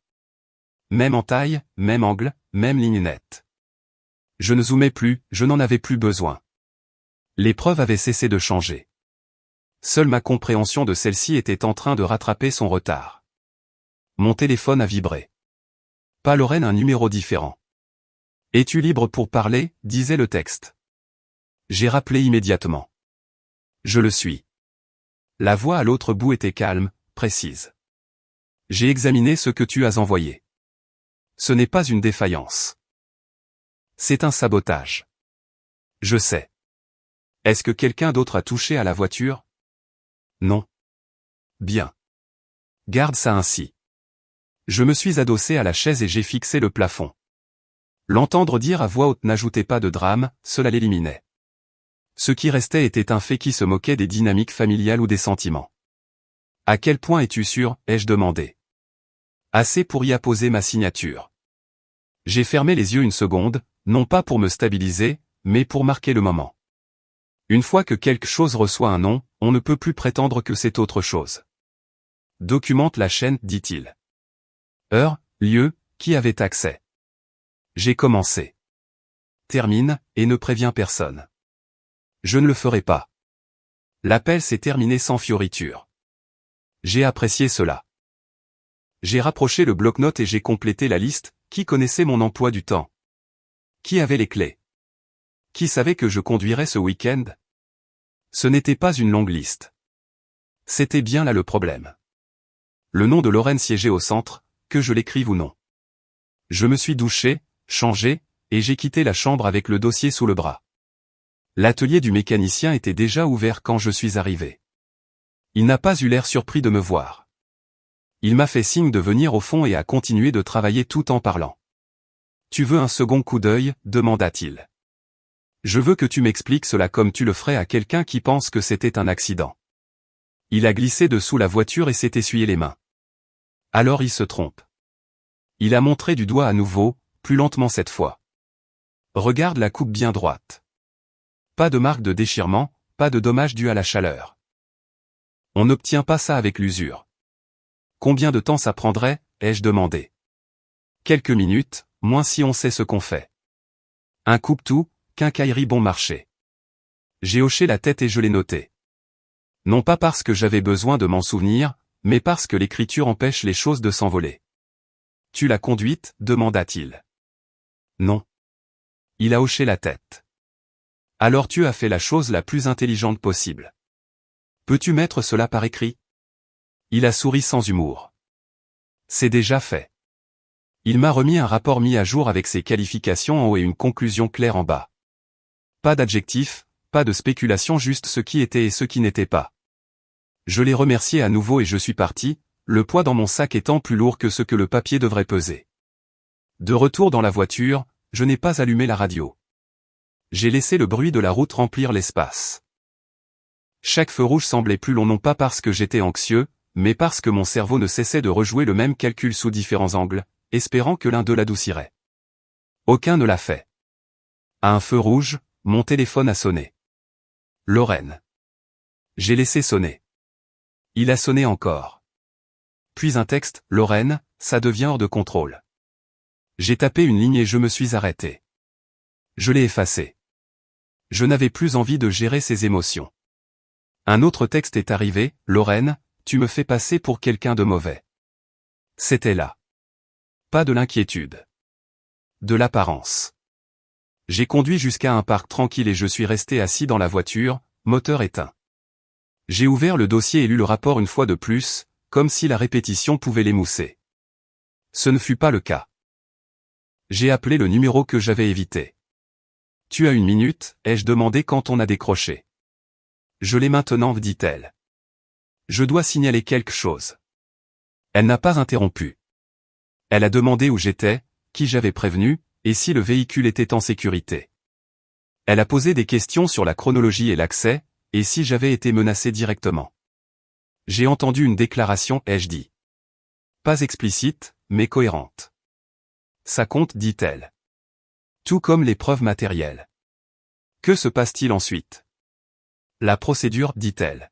Speaker 1: Même en taille, même angle, même ligne nette. Je ne zoomais plus, je n'en avais plus besoin. L'épreuve avait cessé de changer. Seule ma compréhension de celle-ci était en train de rattraper son retard. Mon téléphone a vibré. Pas Lorraine, un numéro différent. Es-tu libre pour parler, disait le texte. J'ai rappelé immédiatement. Je le suis. La voix à l'autre bout était calme, précise. J'ai examiné ce que tu as envoyé. Ce n'est pas une défaillance. C'est un sabotage. Je sais. Est-ce que quelqu'un d'autre a touché à la voiture? Non. Bien. Garde ça ainsi. Je me suis adossé à la chaise et j'ai fixé le plafond. L'entendre dire à voix haute n'ajoutait pas de drame, cela l'éliminait. Ce qui restait était un fait qui se moquait des dynamiques familiales ou des sentiments. À quel point es-tu sûr, ai-je demandé. Assez pour y apposer ma signature. J'ai fermé les yeux une seconde, non pas pour me stabiliser, mais pour marquer le moment. Une fois que quelque chose reçoit un nom, on ne peut plus prétendre que c'est autre chose. Documente la chaîne, dit-il. Heure, lieu, qui avait accès. J'ai commencé. Termine, et ne préviens personne. Je ne le ferai pas. L'appel s'est terminé sans fioriture. J'ai apprécié cela. J'ai rapproché le bloc-notes et j'ai complété la liste, qui connaissait mon emploi du temps. Qui avait les clés? Qui savait que je conduirais ce week-end? Ce n'était pas une longue liste. C'était bien là le problème. Le nom de Lorraine siégeait au centre, que je l'écrive ou non. Je me suis douché, changé, et j'ai quitté la chambre avec le dossier sous le bras. L'atelier du mécanicien était déjà ouvert quand je suis arrivé. Il n'a pas eu l'air surpris de me voir. Il m'a fait signe de venir au fond et a continué de travailler tout en parlant. Tu veux un second coup d'œil, demanda-t-il. Je veux que tu m'expliques cela comme tu le ferais à quelqu'un qui pense que c'était un accident. Il a glissé dessous la voiture et s'est essuyé les mains. Alors il se trompe. Il a montré du doigt à nouveau, plus lentement cette fois. Regarde la coupe bien droite. Pas de marque de déchirement, pas de dommages dus à la chaleur. On n'obtient pas ça avec l'usure. Combien de temps ça prendrait, ai-je demandé. Quelques minutes, moins si on sait ce qu'on fait. Un coupe-tout, quincaillerie bon marché. J'ai hoché la tête et je l'ai noté. Non pas parce que j'avais besoin de m'en souvenir, mais parce que l'écriture empêche les choses de s'envoler. Tu l'as conduite, demanda-t-il. Non. Il a hoché la tête. Alors tu as fait la chose la plus intelligente possible. Peux-tu mettre cela par écrit? Il a souri sans humour. C'est déjà fait. Il m'a remis un rapport mis à jour avec ses qualifications en haut et une conclusion claire en bas. Pas d'adjectif, pas de spéculation, juste ce qui était et ce qui n'était pas. Je l'ai remercié à nouveau et je suis parti, le poids dans mon sac étant plus lourd que ce que le papier devrait peser. De retour dans la voiture, je n'ai pas allumé la radio. J'ai laissé le bruit de la route remplir l'espace. Chaque feu rouge semblait plus long non pas parce que j'étais anxieux, mais parce que mon cerveau ne cessait de rejouer le même calcul sous différents angles, espérant que l'un d'eux l'adoucirait. Aucun ne l'a fait. À un feu rouge, mon téléphone a sonné. Lorraine. J'ai laissé sonner. Il a sonné encore. Puis un texte, Lorraine, ça devient hors de contrôle. J'ai tapé une ligne et je me suis arrêté. Je l'ai effacé. Je n'avais plus envie de gérer ces émotions. Un autre texte est arrivé, Lorraine, tu me fais passer pour quelqu'un de mauvais. C'était là. Pas de l'inquiétude. De l'apparence. J'ai conduit jusqu'à un parc tranquille et je suis resté assis dans la voiture, moteur éteint. J'ai ouvert le dossier et lu le rapport une fois de plus, comme si la répétition pouvait l'émousser. Ce ne fut pas le cas. J'ai appelé le numéro que j'avais évité. Tu as une minute, ai-je demandé quand on a décroché. Je l'ai maintenant, dit-elle. Je dois signaler quelque chose. Elle n'a pas interrompu. Elle a demandé où j'étais, qui j'avais prévenu, et si le véhicule était en sécurité. Elle a posé des questions sur la chronologie et l'accès, et si j'avais été menacé directement. J'ai entendu une déclaration, ai-je dit. Pas explicite, mais cohérente. Ça compte, dit-elle. Tout comme les preuves matérielles. Que se passe-t-il ensuite? La procédure, dit-elle.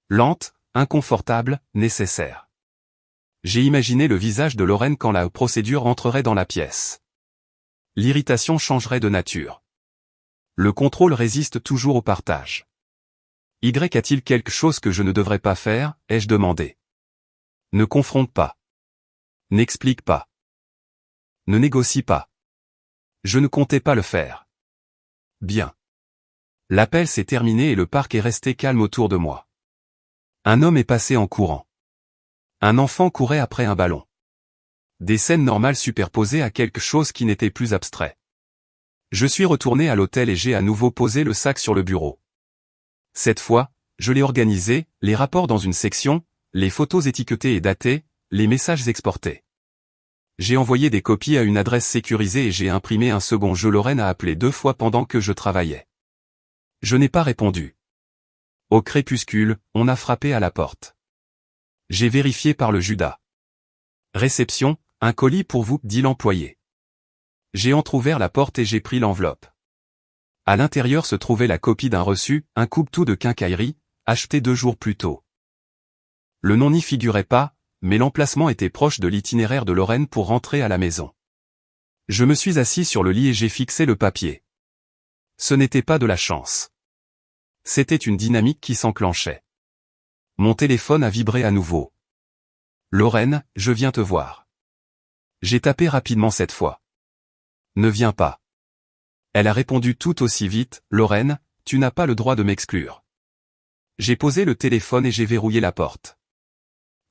Speaker 1: Lente, inconfortable, nécessaire. J'ai imaginé le visage de Lorraine quand la procédure entrerait dans la pièce. L'irritation changerait de nature. Le contrôle résiste toujours au partage. Y a-t-il quelque chose que je ne devrais pas faire, ai-je demandé. Ne confronte pas. N'explique pas. Ne négocie pas. Je ne comptais pas le faire. Bien. L'appel s'est terminé et le parc est resté calme autour de moi. Un homme est passé en courant. Un enfant courait après un ballon. Des scènes normales superposées à quelque chose qui n'était plus abstrait. Je suis retourné à l'hôtel et j'ai à nouveau posé le sac sur le bureau. Cette fois, je l'ai organisé, les rapports dans une section, les photos étiquetées et datées, les messages exportés. J'ai envoyé des copies à une adresse sécurisée et j'ai imprimé un second jeu. Lorraine a appelé 2 fois pendant que je travaillais. Je n'ai pas répondu. Au crépuscule, on a frappé à la porte. J'ai vérifié par le Judas. Réception, un colis pour vous, dit l'employé. J'ai entrouvert la porte et j'ai pris l'enveloppe. À l'intérieur se trouvait la copie d'un reçu, un coupe-tout de quincaillerie, acheté 2 jours plus tôt. Le nom n'y figurait pas, mais l'emplacement était proche de l'itinéraire de Lorraine pour rentrer à la maison. Je me suis assis sur le lit et j'ai fixé le papier. Ce n'était pas de la chance. C'était une dynamique qui s'enclenchait. Mon téléphone a vibré à nouveau. Lorraine, je viens te voir. J'ai tapé rapidement cette fois. Ne viens pas. Elle a répondu tout aussi vite, Lorraine, tu n'as pas le droit de m'exclure. J'ai posé le téléphone et j'ai verrouillé la porte.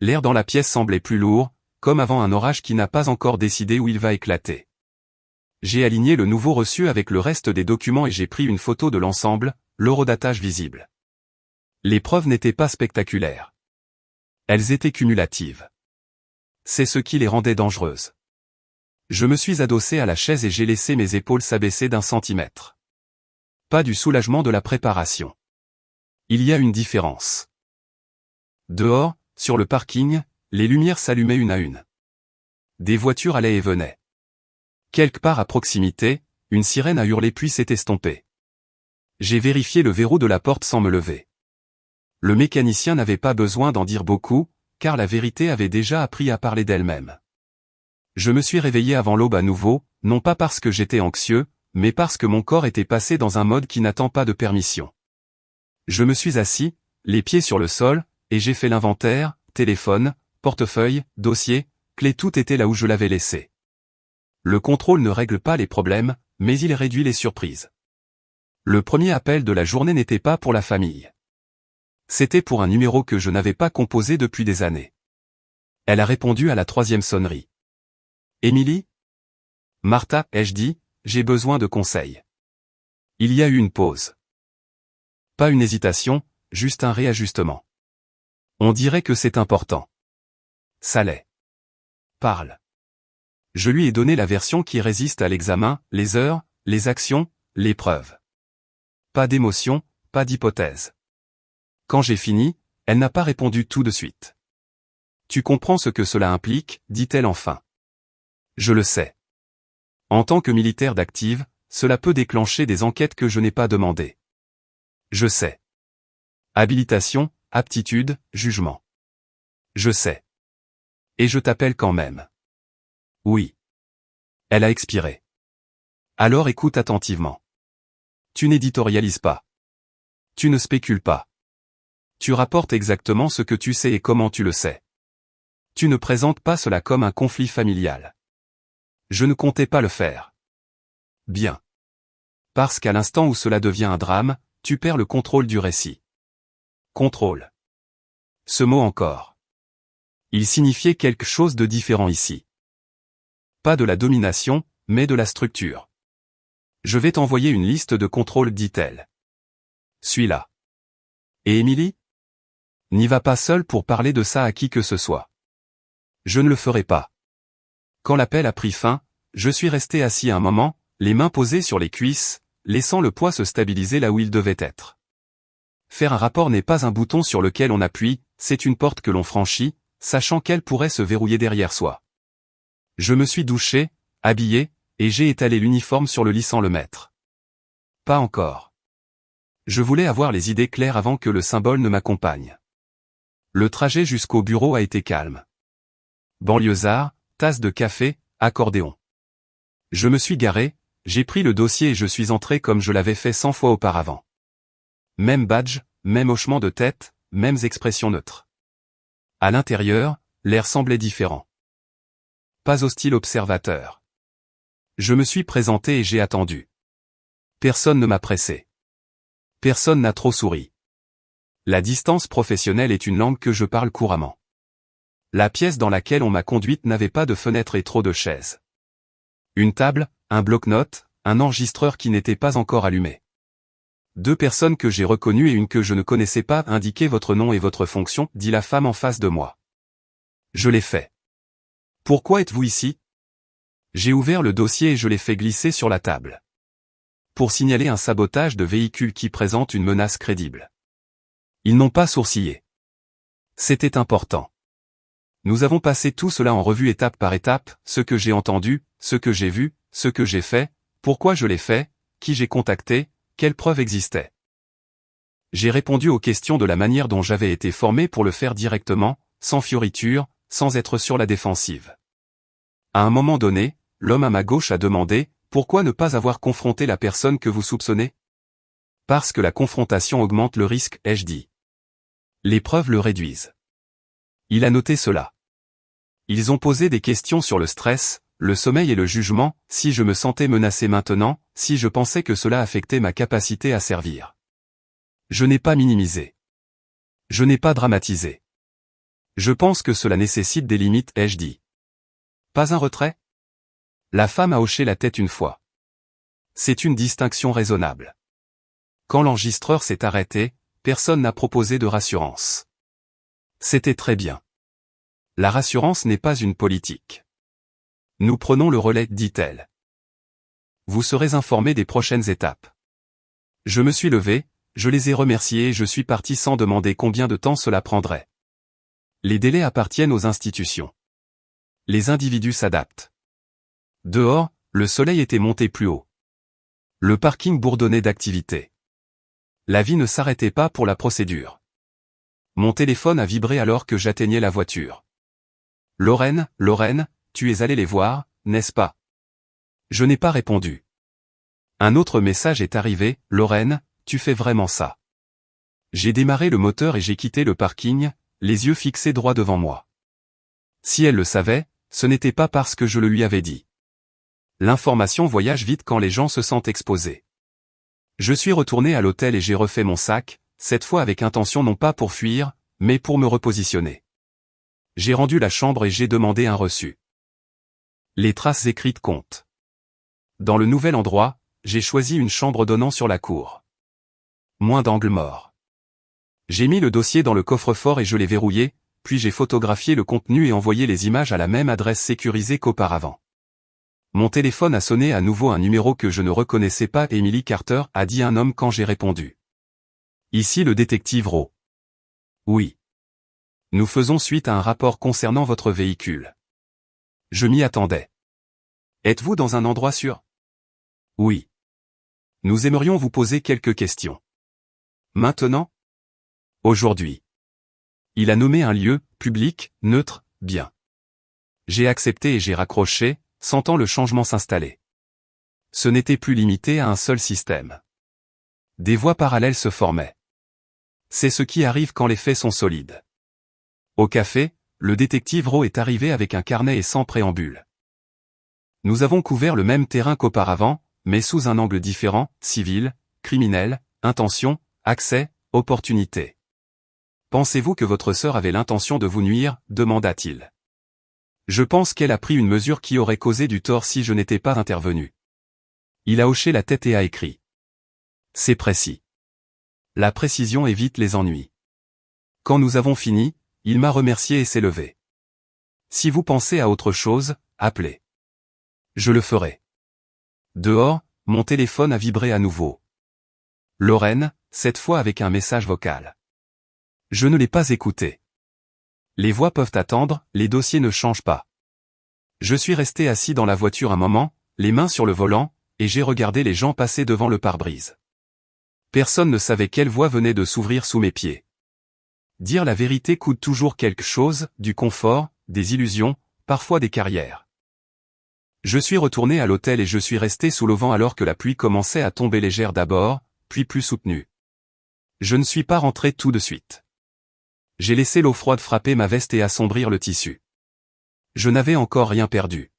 Speaker 1: L'air dans la pièce semblait plus lourd, comme avant un orage qui n'a pas encore décidé où il va éclater. J'ai aligné le nouveau reçu avec le reste des documents et j'ai pris une photo de l'ensemble, l'horodatage visible. Les preuves n'étaient pas spectaculaires. Elles étaient cumulatives. C'est ce qui les rendait dangereuses. Je me suis adossé à la chaise et j'ai laissé mes épaules s'abaisser d'1 centimètre. Pas du soulagement de la préparation. Il y a une différence. Dehors, sur le parking, les lumières s'allumaient une à une. Des voitures allaient et venaient. Quelque part à proximité, une sirène a hurlé puis s'est estompée. J'ai vérifié le verrou de la porte sans me lever. Le mécanicien n'avait pas besoin d'en dire beaucoup, car la vérité avait déjà appris à parler d'elle-même. Je me suis réveillé avant l'aube à nouveau, non pas parce que j'étais anxieux, mais parce que mon corps était passé dans un mode qui n'attend pas de permission. Je me suis assis, les pieds sur le sol, et j'ai fait l'inventaire, téléphone, portefeuille, dossier, clé, tout était là où je l'avais laissé. Le contrôle ne règle pas les problèmes, mais il réduit les surprises. Le premier appel de la journée n'était pas pour la famille. C'était pour un numéro que je n'avais pas composé depuis des années. Elle a répondu à la 3e sonnerie. Émilie? Martha, ai-je dit, j'ai besoin de conseils. Il y a eu une pause. Pas une hésitation, juste un réajustement. On dirait que c'est important. Ça l'est. Parle. Je lui ai donné la version qui résiste à l'examen, les heures, les actions, les preuves. Pas d'émotion, pas d'hypothèse. Quand j'ai fini, elle n'a pas répondu tout de suite. Tu comprends ce que cela implique, dit-elle enfin. Je le sais. En tant que militaire d'active, cela peut déclencher des enquêtes que je n'ai pas demandées. Je sais. Habilitation, aptitude, jugement. Je sais. Et je t'appelle quand même. Oui. Elle a expiré. Alors écoute attentivement. Tu n'éditorialises pas. Tu ne spécules pas. Tu rapportes exactement ce que tu sais et comment tu le sais. Tu ne présentes pas cela comme un conflit familial. Je ne comptais pas le faire. Bien. Parce qu'à l'instant où cela devient un drame, tu perds le contrôle du récit. Contrôle. Ce mot encore. Il signifiait quelque chose de différent ici. Pas de la domination, mais de la structure. Je vais t'envoyer une liste de contrôles, dit-elle. Suis-la. Et Émilie? N'y va pas seule pour parler de ça à qui que ce soit. Je ne le ferai pas. Quand l'appel a pris fin, je suis resté assis un moment, les mains posées sur les cuisses, laissant le poids se stabiliser là où il devait être. Faire un rapport n'est pas un bouton sur lequel on appuie, c'est une porte que l'on franchit, sachant qu'elle pourrait se verrouiller derrière soi. Je me suis douché, habillé, et j'ai étalé l'uniforme sur le lit sans le mettre. Pas encore. Je voulais avoir les idées claires avant que le symbole ne m'accompagne. Le trajet jusqu'au bureau a été calme. Banlieusard, tasse de café, accordéon. Je me suis garé, j'ai pris le dossier et je suis entré comme je l'avais fait 100 fois auparavant. Même badge, même hochement de tête, mêmes expressions neutres. À l'intérieur, l'air semblait différent. Pas hostile observateur. Je me suis présenté et j'ai attendu. Personne ne m'a pressé. Personne n'a trop souri. La distance professionnelle est une langue que je parle couramment. La pièce dans laquelle on m'a conduite n'avait pas de fenêtre et trop de chaises. Une table, un bloc-notes, un enregistreur qui n'était pas encore allumé. 2 personnes que j'ai reconnues et une que je ne connaissais pas. Indiquez votre nom et votre fonction, dit la femme en face de moi. Je l'ai fait. Pourquoi êtes-vous ici? J'ai ouvert le dossier et je l'ai fait glisser sur la table. Pour signaler un sabotage de véhicule qui présente une menace crédible. Ils n'ont pas sourcillé. C'était important. Nous avons passé tout cela en revue étape par étape, ce que j'ai entendu, ce que j'ai vu, ce que j'ai fait, pourquoi je l'ai fait, qui j'ai contacté, quelles preuves existaient. J'ai répondu aux questions de la manière dont j'avais été formé pour le faire directement, sans fioriture, sans être sur la défensive. À un moment donné, l'homme à ma gauche a demandé, pourquoi ne pas avoir confronté la personne que vous soupçonnez? Parce que la confrontation augmente le risque, ai-je dit. Les preuves le réduisent. Il a noté cela. Ils ont posé des questions sur le stress, le sommeil et le jugement, si je me sentais menacé maintenant, si je pensais que cela affectait ma capacité à servir. Je n'ai pas minimisé. Je n'ai pas dramatisé. Je pense que cela nécessite des limites, ai-je dit. Pas un retrait? La femme a hoché la tête une fois. C'est une distinction raisonnable. Quand l'enregistreur s'est arrêté, personne n'a proposé de rassurance. C'était très bien. La rassurance n'est pas une politique. Nous prenons le relais, dit-elle. Vous serez informé des prochaines étapes. Je me suis levé, je les ai remerciés et je suis parti sans demander combien de temps cela prendrait. Les délais appartiennent aux institutions. Les individus s'adaptent. Dehors, le soleil était monté plus haut. Le parking bourdonnait d'activité. La vie ne s'arrêtait pas pour la procédure. Mon téléphone a vibré alors que j'atteignais la voiture. Lorraine, Lorraine, tu es allée les voir, n'est-ce pas? Je n'ai pas répondu. Un autre message est arrivé, Lorraine, tu fais vraiment ça. J'ai démarré le moteur et j'ai quitté le parking, les yeux fixés droit devant moi. Si elle le savait, ce n'était pas parce que je le lui avais dit. L'information voyage vite quand les gens se sentent exposés. Je suis retourné à l'hôtel et j'ai refait mon sac, cette fois avec intention non pas pour fuir, mais pour me repositionner. J'ai rendu la chambre et j'ai demandé un reçu. Les traces écrites comptent. Dans le nouvel endroit, j'ai choisi une chambre donnant sur la cour. Moins d'angles morts. J'ai mis le dossier dans le coffre-fort et je l'ai verrouillé, puis j'ai photographié le contenu et envoyé les images à la même adresse sécurisée qu'auparavant. Mon téléphone a sonné à nouveau un numéro que je ne reconnaissais pas. Emily Carter, a dit un homme quand j'ai répondu. Ici le détective Rowe. Oui. Nous faisons suite à un rapport concernant votre véhicule. Je m'y attendais. Êtes-vous dans un endroit sûr? Oui. Nous aimerions vous poser quelques questions. Maintenant? Aujourd'hui. Il a nommé un lieu, public, neutre, bien. J'ai accepté et j'ai raccroché, sentant le changement s'installer. Ce n'était plus limité à un seul système. Des voies parallèles se formaient. C'est ce qui arrive quand les faits sont solides. Au café, le détective Rowe est arrivé avec un carnet et sans préambule. Nous avons couvert le même terrain qu'auparavant, mais sous un angle différent, civil, criminel, intention, accès, opportunité. Pensez-vous que votre sœur avait l'intention de vous nuire, demanda-t-il. Je pense qu'elle a pris une mesure qui aurait causé du tort si je n'étais pas intervenu. Il a hoché la tête et a écrit. C'est précis. La précision évite les ennuis. Quand nous avons fini, il m'a remercié et s'est levé. Si vous pensez à autre chose, appelez. Je le ferai. Dehors, mon téléphone a vibré à nouveau. Lorraine, cette fois avec un message vocal. Je ne l'ai pas écouté. Les voix peuvent attendre, les dossiers ne changent pas. Je suis resté assis dans la voiture un moment, les mains sur le volant, et j'ai regardé les gens passer devant le pare-brise. Personne ne savait quelle voie venait de s'ouvrir sous mes pieds. Dire la vérité coûte toujours quelque chose, du confort, des illusions, parfois des carrières. Je suis retourné à l'hôtel et je suis resté sous l'auvent alors que la pluie commençait à tomber légère d'abord, puis plus soutenue. Je ne suis pas rentré tout de suite. J'ai laissé l'eau froide frapper ma veste et assombrir le tissu. Je n'avais encore rien perdu.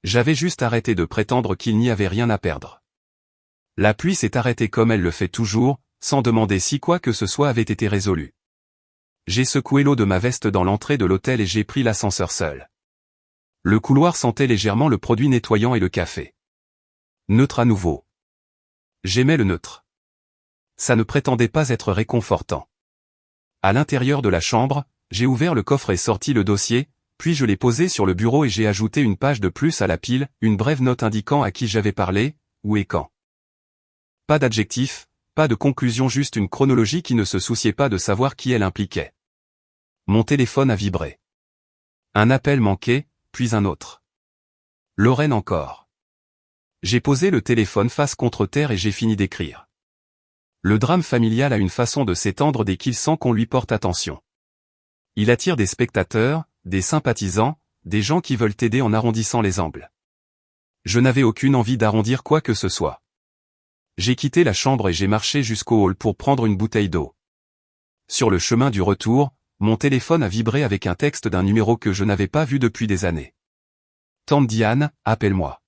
Speaker 1: J'avais juste arrêté de prétendre qu'il n'y avait rien à perdre. La pluie s'est arrêtée comme elle le fait toujours, sans demander si quoi que ce soit avait été résolu. J'ai secoué l'eau de ma veste dans l'entrée de l'hôtel et j'ai pris l'ascenseur seul. Le couloir sentait légèrement le produit nettoyant et le café. Neutre à nouveau. J'aimais le neutre. Ça ne prétendait pas être réconfortant. À l'intérieur de la chambre, j'ai ouvert le coffre et sorti le dossier, puis je l'ai posé sur le bureau et j'ai ajouté une page de plus à la pile, une brève note indiquant à qui j'avais parlé, où et quand. Pas d'adjectif, pas de conclusion, juste une chronologie qui ne se souciait pas de savoir qui elle impliquait. Mon téléphone a vibré. Un appel manqué, puis un autre. Lorraine encore. J'ai posé le téléphone face contre terre et j'ai fini d'écrire. Le drame familial a une façon de s'étendre dès qu'il sent qu'on lui porte attention. Il attire des spectateurs, des sympathisants, des gens qui veulent t'aider en arrondissant les angles. Je n'avais aucune envie d'arrondir quoi que ce soit. J'ai quitté la chambre et j'ai marché jusqu'au hall pour prendre une bouteille d'eau. Sur le chemin du retour, mon téléphone a vibré avec un texte d'un numéro que je n'avais pas vu depuis des années. Tante Diane, appelle-moi.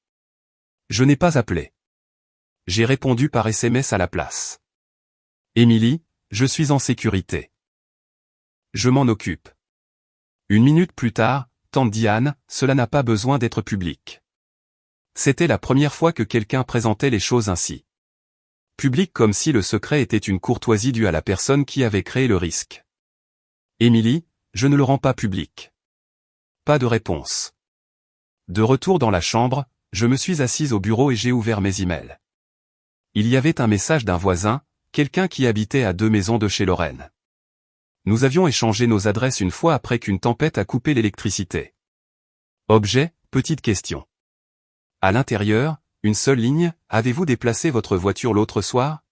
Speaker 1: Je n'ai pas appelé. J'ai répondu par SMS à la place. Emily, je suis en sécurité. Je m'en occupe. Une minute plus tard, tante Diane, cela n'a pas besoin d'être public. C'était la première fois que quelqu'un présentait les choses ainsi. Public comme si le secret était une courtoisie due à la personne qui avait créé le risque. Emily, je ne le rends pas public. Pas de réponse. De retour dans la chambre, je me suis assise au bureau et j'ai ouvert mes emails. Il y avait un message d'un voisin, quelqu'un qui habitait à 2 maisons de chez Lorraine. Nous avions échangé nos adresses une fois après qu'une tempête a coupé l'électricité. Objet, petite question. À l'intérieur, une seule ligne, avez-vous déplacé votre voiture l'autre soir?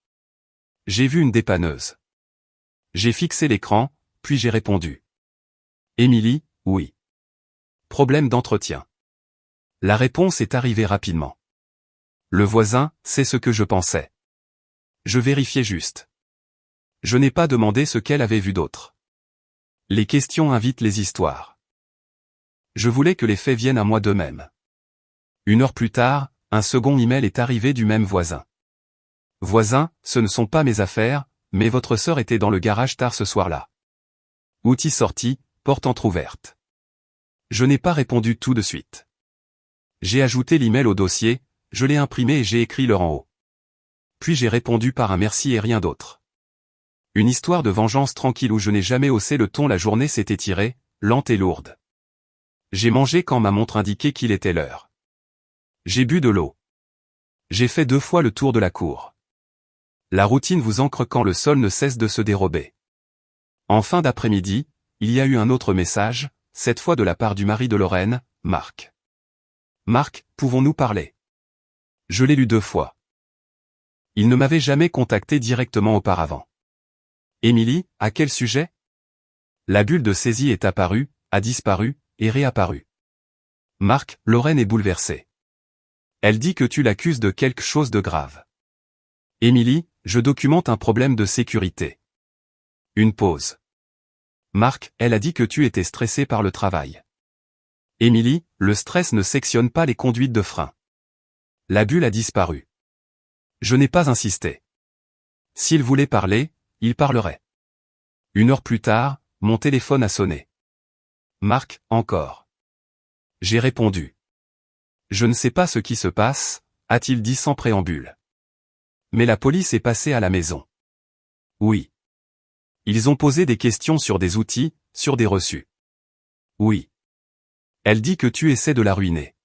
Speaker 1: J'ai vu une dépanneuse. J'ai fixé l'écran, puis j'ai répondu. Emily, oui. Problème d'entretien. La réponse est arrivée rapidement. Le voisin, c'est ce que je pensais. Je vérifiais juste. Je n'ai pas demandé ce qu'elle avait vu d'autre. Les questions invitent les histoires. Je voulais que les faits viennent à moi d'eux-mêmes. 1 heure plus tard, un second email est arrivé du même voisin. Voisin, ce ne sont pas mes affaires, mais votre sœur était dans le garage tard ce soir-là. Outil sorti, porte entr'ouverte. Je n'ai pas répondu tout de suite. J'ai ajouté l'email au dossier, je l'ai imprimé et j'ai écrit l'heure en haut. Puis j'ai répondu par un merci et rien d'autre. Une histoire de vengeance tranquille où je n'ai jamais haussé le ton. La journée s'est étirée, lente et lourde. J'ai mangé quand ma montre indiquait qu'il était l'heure. J'ai bu de l'eau. J'ai fait 2 fois le tour de la cour. La routine vous ancre quand le sol ne cesse de se dérober. En fin d'après-midi, il y a eu un autre message, cette fois de la part du mari de Lorraine, Marc. Marc, pouvons-nous parler? Je l'ai lu 2 fois. Il ne m'avait jamais contacté directement auparavant. Émilie, à quel sujet? La bulle de saisie est apparue, a disparu, et réapparue. Marc, Lorraine est bouleversée. Elle dit que tu l'accuses de quelque chose de grave. Émilie, je documente un problème de sécurité. Une pause. Marc, elle a dit que tu étais stressé par le travail. Émilie, le stress ne sectionne pas les conduites de frein. La bulle a disparu. Je n'ai pas insisté. S'il voulait parler, il parlerait. 1 heure plus tard, mon téléphone a sonné. Marc, encore. J'ai répondu. Je ne sais pas ce qui se passe, a-t-il dit sans préambule. Mais la police est passée à la maison. Oui. Ils ont posé des questions sur des outils, sur des reçus. Oui. Elle dit que tu essaies de la ruiner.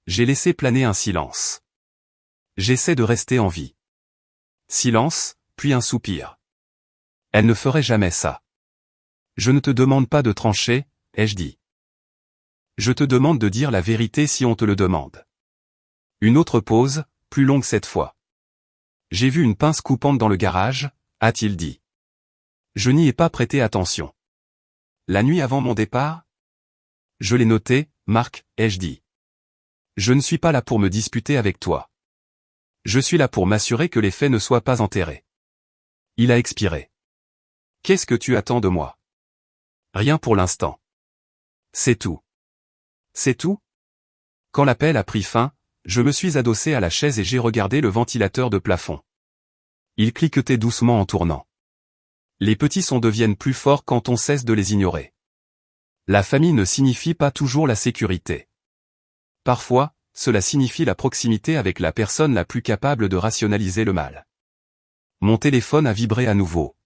Speaker 1: J'ai laissé planer un silence. J'essaie de rester en vie. Silence, puis un soupir. Elle ne ferait jamais ça. Je ne te demande pas de trancher, ai-je dit. Je te demande de dire la vérité si on te le demande. Une autre pause, plus longue cette fois. J'ai vu une pince coupante dans le garage, a-t-il dit. Je n'y ai pas prêté attention. La nuit avant mon départ? Je l'ai noté, Marc, ai-je dit. Je ne suis pas là pour me disputer avec toi. Je suis là pour m'assurer que les faits ne soient pas enterrés. Il a expiré. Qu'est-ce que tu attends de moi? Rien pour l'instant. C'est tout. C'est tout? Quand l'appel a pris fin, je me suis adossé à la chaise et j'ai regardé le ventilateur de plafond. Il cliquetait doucement en tournant. Les petits sons deviennent plus forts quand on cesse de les ignorer. La famille ne signifie pas toujours la sécurité. Parfois, cela signifie la proximité avec la personne la plus capable de rationaliser le mal. Mon téléphone a vibré à nouveau.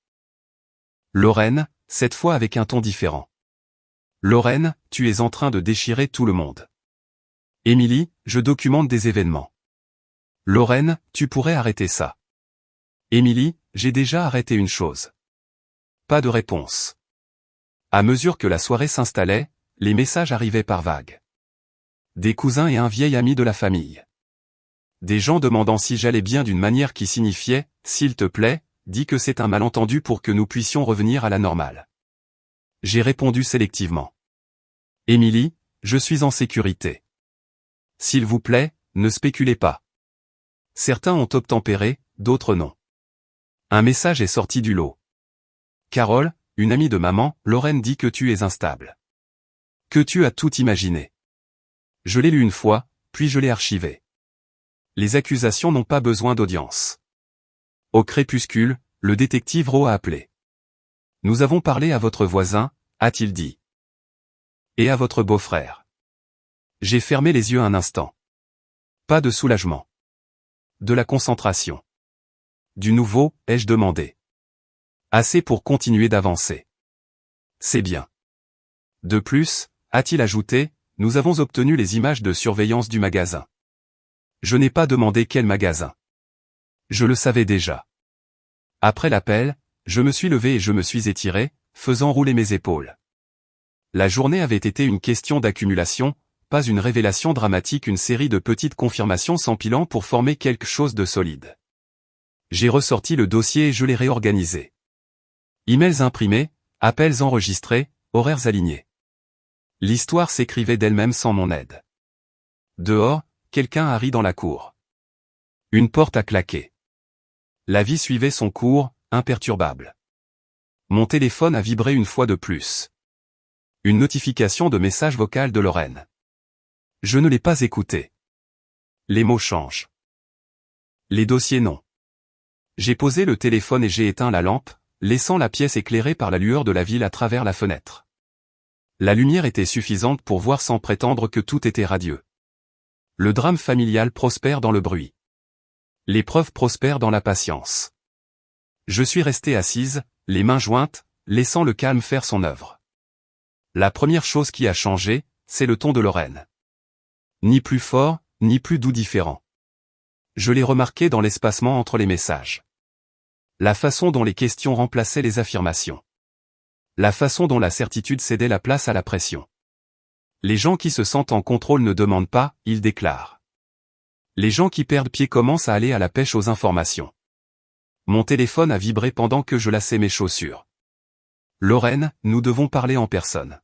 Speaker 1: Lorraine, cette fois avec un ton différent. Lorraine, tu es en train de déchirer tout le monde. Émilie, je documente des événements. Lorraine, tu pourrais arrêter ça. Émilie, j'ai déjà arrêté une chose. Pas de réponse. À mesure que la soirée s'installait, les messages arrivaient par vagues. Des cousins et un vieil ami de la famille. Des gens demandant si j'allais bien d'une manière qui signifiait « s'il te plaît, dis que c'est un malentendu pour que nous puissions revenir à la normale ». J'ai répondu sélectivement. Émilie, je suis en sécurité. S'il vous plaît, ne spéculez pas. Certains ont obtempéré, d'autres non. Un message est sorti du lot. Carole, une amie de maman, Lorraine dit que tu es instable. Que tu as tout imaginé. Je l'ai lu une fois, puis je l'ai archivé. Les accusations n'ont pas besoin d'audience. Au crépuscule, le détective Rowe a appelé. Nous avons parlé à votre voisin, a-t-il dit. Et à votre beau-frère. J'ai fermé les yeux un instant. Pas de soulagement. De la concentration. Du nouveau, ai-je demandé. Assez pour continuer d'avancer. C'est bien. De plus, a-t-il ajouté, nous avons obtenu les images de surveillance du magasin. Je n'ai pas demandé quel magasin. Je le savais déjà. Après l'appel, je me suis levé et je me suis étiré, faisant rouler mes épaules. La journée avait été une question d'accumulation, pas une révélation dramatique, une série de petites confirmations s'empilant pour former quelque chose de solide. J'ai ressorti le dossier et je l'ai réorganisé. Emails imprimés, appels enregistrés, horaires alignés. L'histoire s'écrivait d'elle-même sans mon aide. Dehors, quelqu'un a ri dans la cour. Une porte a claqué. La vie suivait son cours, imperturbable. Mon téléphone a vibré une fois de plus. Une notification de message vocal de Lorraine. Je ne l'ai pas écouté. Les mots changent. Les dossiers non. J'ai posé le téléphone et j'ai éteint la lampe, laissant la pièce éclairée par la lueur de la ville à travers la fenêtre. La lumière était suffisante pour voir sans prétendre que tout était radieux. Le drame familial prospère dans le bruit. L'épreuve prospère dans la patience. Je suis restée assise, les mains jointes, laissant le calme faire son œuvre. La première chose qui a changé, c'est le ton de Lorraine. Ni plus fort, ni plus doux différent. Je l'ai remarqué dans l'espacement entre les messages. La façon dont les questions remplaçaient les affirmations. La façon dont la certitude cédait la place à la pression. Les gens qui se sentent en contrôle ne demandent pas, ils déclarent. Les gens qui perdent pied commencent à aller à la pêche aux informations. Mon téléphone a vibré pendant que je lassais mes chaussures. Lorraine, nous devons parler en personne.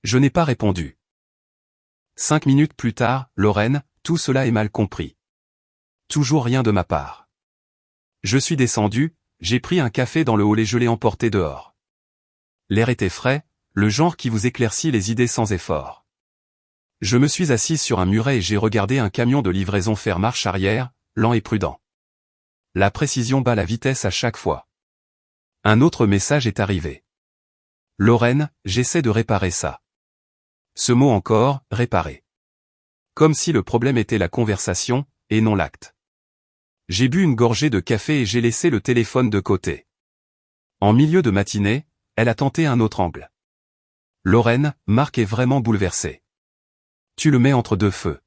Speaker 1: Je n'ai pas répondu. 5 minutes plus tard, Lorraine, tout cela est mal compris. Toujours rien de ma part. Je suis descendu, j'ai pris un café dans le hall et je l'ai emporté dehors. L'air était frais, le genre qui vous éclaircit les idées sans effort. Je me suis assise sur un muret et j'ai regardé un camion de livraison faire marche arrière, lent et prudent. La précision bat la vitesse à chaque fois. Un autre message est arrivé. Lorraine, j'essaie de réparer ça. Ce mot encore, réparer. Comme si le problème était la conversation, et non l'acte. J'ai bu une gorgée de café et j'ai laissé le téléphone de côté. En milieu de matinée, elle a tenté un autre angle. Lorraine, Marc est vraiment bouleversé. Tu le mets entre deux feux.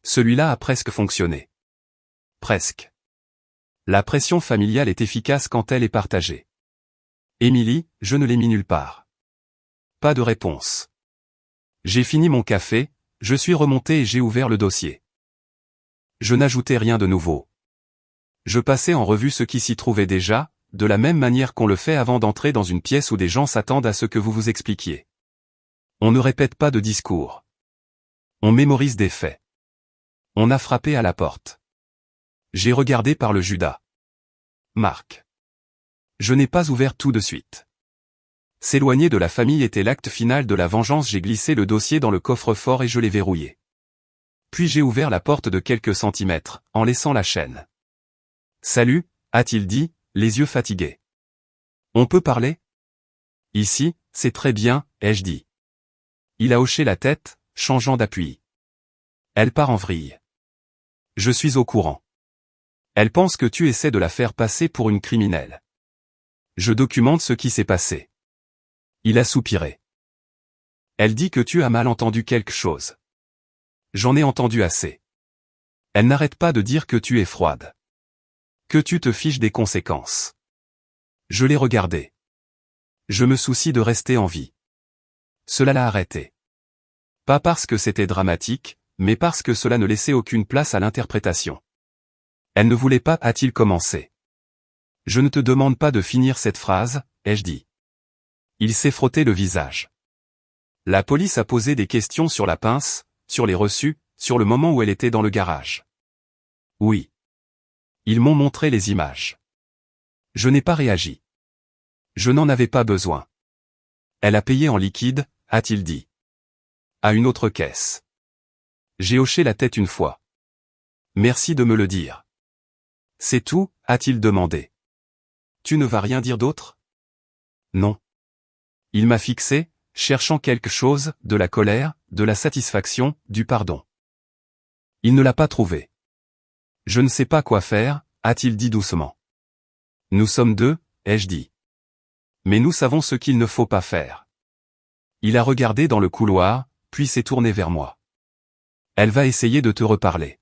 Speaker 1: Celui-là a presque fonctionné. Presque. La pression familiale est efficace quand elle est partagée. Émilie, je ne l'ai mis nulle part. Pas de réponse. J'ai fini mon café, je suis remonté et j'ai ouvert le dossier. Je n'ajoutais rien de nouveau. Je passais en revue ce qui s'y trouvait déjà, de la même manière qu'on le fait avant d'entrer dans une pièce où des gens s'attendent à ce que vous vous expliquiez. On ne répète pas de discours. On mémorise des faits. On a frappé à la porte. J'ai regardé par le Judas. Marc. Je n'ai pas ouvert tout de suite. S'éloigner de la famille était l'acte final de la vengeance. J'ai glissé le dossier dans le coffre-fort et je l'ai verrouillé. Puis j'ai ouvert la porte de quelques centimètres, en laissant la chaîne. Salut, a-t-il dit, les yeux fatigués. On peut parler? Ici, c'est très bien, ai-je dit. Il a hoché la tête, changeant d'appui. Elle part en vrille. Je suis au courant. Elle pense que tu essaies de la faire passer pour une criminelle. Je documente ce qui s'est passé. Il a soupiré. Elle dit que tu as mal entendu quelque chose. J'en ai entendu assez. Elle n'arrête pas de dire que tu es froide. Que tu te fiches des conséquences. Je l'ai regardé. Je me soucie de rester en vie. Cela l'a arrêté. Pas parce que c'était dramatique, mais parce que cela ne laissait aucune place à l'interprétation. Elle ne voulait pas, a-t-il commencé. Je ne te demande pas de finir cette phrase, ai-je dit. Il s'est frotté le visage. La police a posé des questions sur la pince, sur les reçus, sur le moment où elle était dans le garage. Oui. Ils m'ont montré les images. Je n'ai pas réagi. Je n'en avais pas besoin. Elle a payé en liquide, a-t-il dit. À une autre caisse. J'ai hoché la tête une fois. Merci de me le dire. C'est tout, a-t-il demandé. Tu ne vas rien dire d'autre? Non. Il m'a fixé, cherchant quelque chose, de la colère, de la satisfaction, du pardon. Il ne l'a pas trouvé. Je ne sais pas quoi faire, a-t-il dit doucement. Nous sommes deux, ai-je dit. Mais nous savons ce qu'il ne faut pas faire. Il a regardé dans le couloir, puis s'est tourné vers moi. Elle va essayer de te reparler.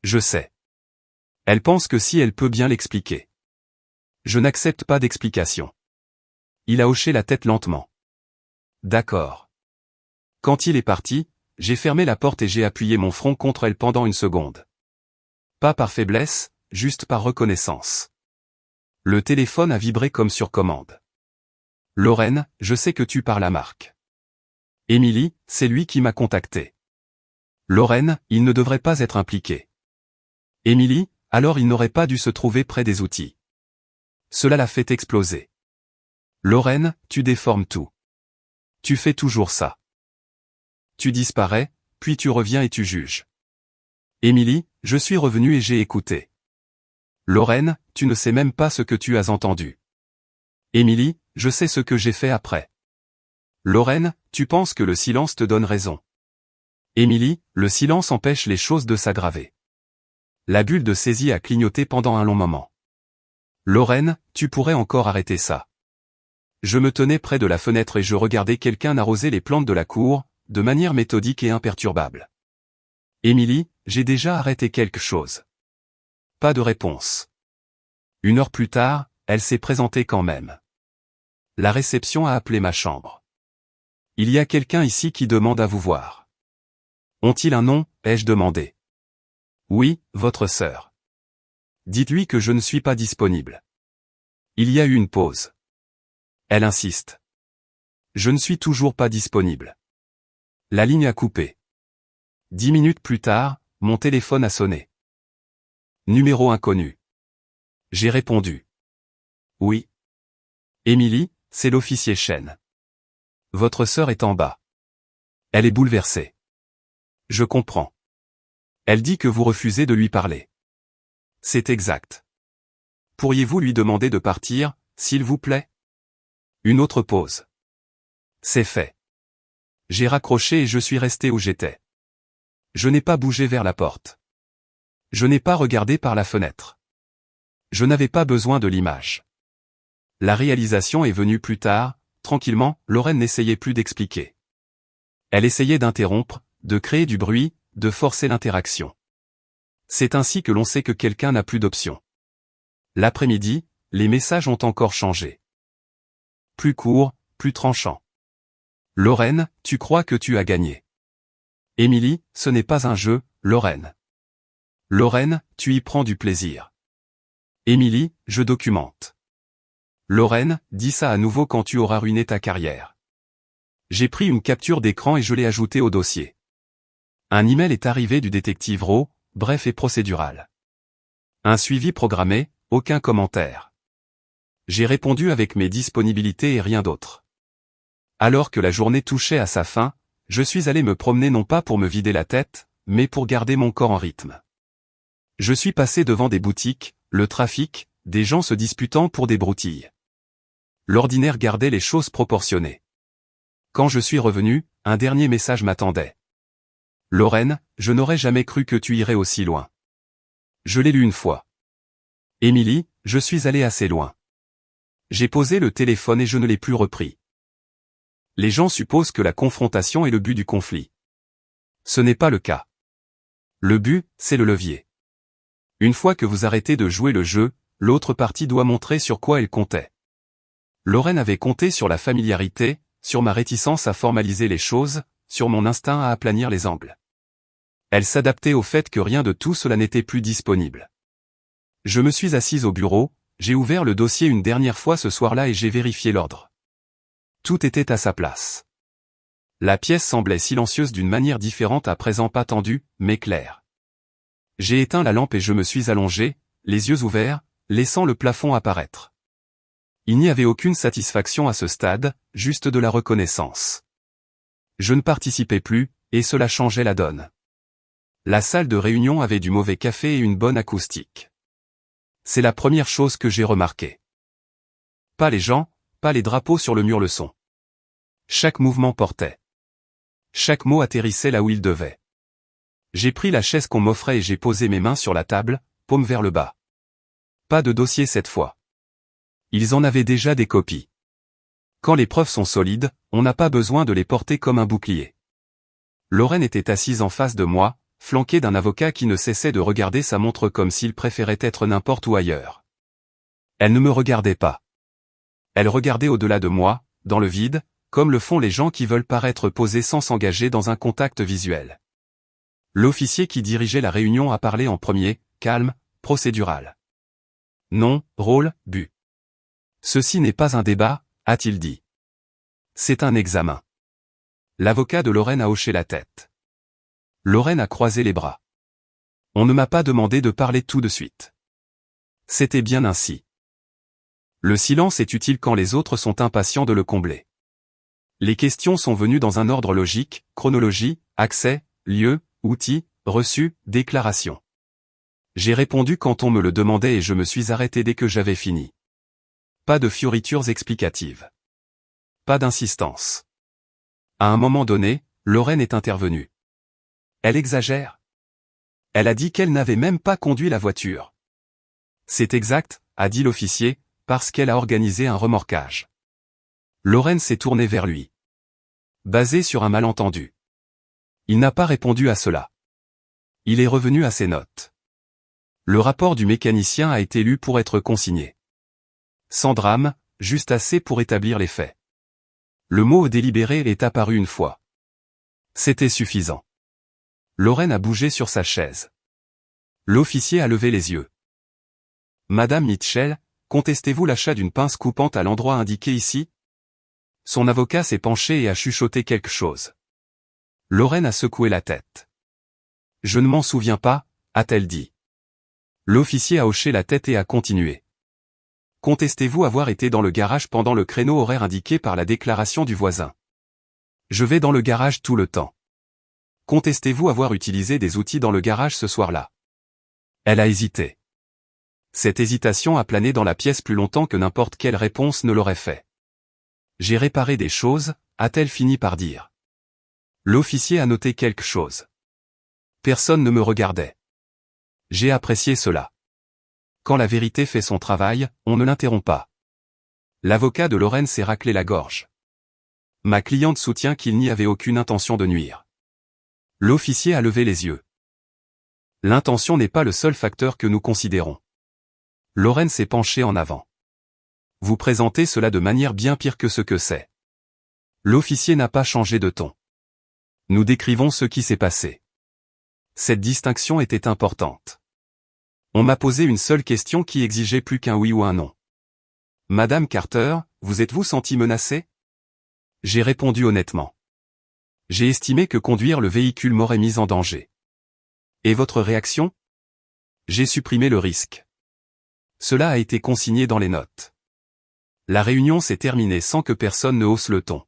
Speaker 1: Je sais. Elle pense que si elle peut bien l'expliquer. Je n'accepte pas d'explication. Il a hoché la tête lentement. D'accord. Quand il est parti, j'ai fermé la porte et j'ai appuyé mon front contre elle pendant une seconde. Pas par faiblesse, juste par reconnaissance. Le téléphone a vibré comme sur commande. Lorraine, je sais que tu parles à Marc. Émilie, c'est lui qui m'a contacté. Lorraine, il ne devrait pas être impliqué. Émilie, alors il n'aurait pas dû se trouver près des outils. Cela l'a fait exploser. Lorraine, tu déformes tout. Tu fais toujours ça. Tu disparais, puis tu reviens et tu juges. Émilie, je suis revenu et j'ai écouté. Lorraine, tu ne sais même pas ce que tu as entendu. Émilie, je sais ce que j'ai fait après. Lorraine, tu penses que le silence te donne raison. Émilie, le silence empêche les choses de s'aggraver. La bulle de saisie a clignoté pendant un long moment. Lorraine, tu pourrais encore arrêter ça. Je me tenais près de la fenêtre et je regardais quelqu'un arroser les plantes de la cour, de manière méthodique et imperturbable. Émilie, j'ai déjà arrêté quelque chose. Pas de réponse. 1 heure plus tard, elle s'est présentée quand même. La réception a appelé ma chambre. Il y a quelqu'un ici qui demande à vous voir. Ont-ils un nom, ai-je demandé. Oui, votre sœur. Dites-lui que je ne suis pas disponible. Il y a eu une pause. Elle insiste. Je ne suis toujours pas disponible. La ligne a coupé. 10 minutes plus tard, mon téléphone a sonné. Numéro inconnu. J'ai répondu. Oui. Émilie, c'est l'officier Chen. Votre sœur est en bas. Elle est bouleversée. Je comprends. Elle dit que vous refusez de lui parler. C'est exact. Pourriez-vous lui demander de partir, s'il vous plaît? Une autre pause. C'est fait. J'ai raccroché et je suis resté où j'étais. Je n'ai pas bougé vers la porte. Je n'ai pas regardé par la fenêtre. Je n'avais pas besoin de l'image. La réalisation est venue plus tard, tranquillement, Lorraine n'essayait plus d'expliquer. Elle essayait d'interrompre, de créer du bruit, de forcer l'interaction. C'est ainsi que l'on sait que quelqu'un n'a plus d'option. L'après-midi, les messages ont encore changé. Plus courts, plus tranchants. Lorraine, tu crois que tu as gagné. Émilie, ce n'est pas un jeu, Lorraine. Lorraine, tu y prends du plaisir. Émilie, je documente. Lorraine, dis ça à nouveau quand tu auras ruiné ta carrière. J'ai pris une capture d'écran et je l'ai ajoutée au dossier. Un email est arrivé du détective Rowe, bref et procédural. Un suivi programmé, aucun commentaire. J'ai répondu avec mes disponibilités et rien d'autre. Alors que la journée touchait à sa fin, je suis allé me promener non pas pour me vider la tête, mais pour garder mon corps en rythme. Je suis passé devant des boutiques, le trafic, des gens se disputant pour des broutilles. L'ordinaire gardait les choses proportionnées. Quand je suis revenu, un dernier message m'attendait. Lorraine, je n'aurais jamais cru que tu irais aussi loin. Je l'ai lu une fois. Émilie, je suis allé assez loin. J'ai posé le téléphone et je ne l'ai plus repris. Les gens supposent que la confrontation est le but du conflit. Ce n'est pas le cas. Le but, c'est le levier. Une fois que vous arrêtez de jouer le jeu, l'autre partie doit montrer sur quoi elle comptait. Lorraine avait compté sur la familiarité, sur ma réticence à formaliser les choses, sur mon instinct à aplanir les angles. Elle s'adaptait au fait que rien de tout cela n'était plus disponible. Je me suis assise au bureau, j'ai ouvert le dossier une dernière fois ce soir-là et j'ai vérifié l'ordre. Tout était à sa place. La pièce semblait silencieuse d'une manière différente à présent pas tendue, mais claire. J'ai éteint la lampe et je me suis allongé, les yeux ouverts, laissant le plafond apparaître. Il n'y avait aucune satisfaction à ce stade, juste de la reconnaissance. Je ne participais plus, et cela changeait la donne. La salle de réunion avait du mauvais café et une bonne acoustique. C'est la première chose que j'ai remarquée. Pas les gens, pas les drapeaux sur le mur le son. Chaque mouvement portait. Chaque mot atterrissait là où il devait. J'ai pris la chaise qu'on m'offrait et j'ai posé mes mains sur la table, paume vers le bas. Pas de dossier cette fois. Ils en avaient déjà des copies. Quand les preuves sont solides, on n'a pas besoin de les porter comme un bouclier. Lorraine était assise en face de moi, flanquée d'un avocat qui ne cessait de regarder sa montre comme s'il préférait être n'importe où ailleurs. Elle ne me regardait pas. Elle regardait au-delà de moi, dans le vide, comme le font les gens qui veulent paraître posés sans s'engager dans un contact visuel. L'officier qui dirigeait la réunion a parlé en premier, calme, procédural. Non, rôle, but. Ceci n'est pas un débat, a-t-il dit. C'est un examen. L'avocat de Lorraine a hoché la tête. Lorraine a croisé les bras. On ne m'a pas demandé de parler tout de suite. C'était bien ainsi. Le silence est utile quand les autres sont impatients de le combler. Les questions sont venues dans un ordre logique, chronologie, accès, lieu, outils, reçu, déclaration. J'ai répondu quand on me le demandait et je me suis arrêté dès que j'avais fini. Pas de fioritures explicatives. Pas d'insistance. À un moment donné, Lorraine est intervenue. Elle exagère. Elle a dit qu'elle n'avait même pas conduit la voiture. C'est exact, a dit l'officier, parce qu'elle a organisé un remorquage. Lorraine s'est tournée vers lui. Basé sur un malentendu. Il n'a pas répondu à cela. Il est revenu à ses notes. Le rapport du mécanicien a été lu pour être consigné. Sans drame, juste assez pour établir les faits. Le mot délibéré est apparu une fois. C'était suffisant. Lorraine a bougé sur sa chaise. L'officier a levé les yeux. Madame Mitchell, contestez-vous l'achat d'une pince coupante à l'endroit indiqué ici? Son avocat s'est penché et a chuchoté quelque chose. Lorraine a secoué la tête. Je ne m'en souviens pas, a-t-elle dit. L'officier a hoché la tête et a continué. Contestez-vous avoir été dans le garage pendant le créneau horaire indiqué par la déclaration du voisin? Je vais dans le garage tout le temps. Contestez-vous avoir utilisé des outils dans le garage ce soir-là? Elle a hésité. Cette hésitation a plané dans la pièce plus longtemps que n'importe quelle réponse ne l'aurait fait. J'ai réparé des choses, a-t-elle fini par dire. L'officier a noté quelque chose. Personne ne me regardait. J'ai apprécié cela. Quand la vérité fait son travail, on ne l'interrompt pas. L'avocat de Lorraine s'est raclé la gorge. Ma cliente soutient qu'il n'y avait aucune intention de nuire. L'officier a levé les yeux. L'intention n'est pas le seul facteur que nous considérons. Lorraine s'est penchée en avant. Vous présentez cela de manière bien pire que ce que c'est. L'officier n'a pas changé de ton. Nous décrivons ce qui s'est passé. Cette distinction était importante. On m'a posé une seule question qui exigeait plus qu'un oui ou un non. Madame Carter, vous êtes-vous sentie menacée? J'ai répondu honnêtement. J'ai estimé que conduire le véhicule m'aurait mise en danger. Et votre réaction? J'ai supprimé le risque. Cela a été consigné dans les notes. La réunion s'est terminée sans que personne ne hausse le ton.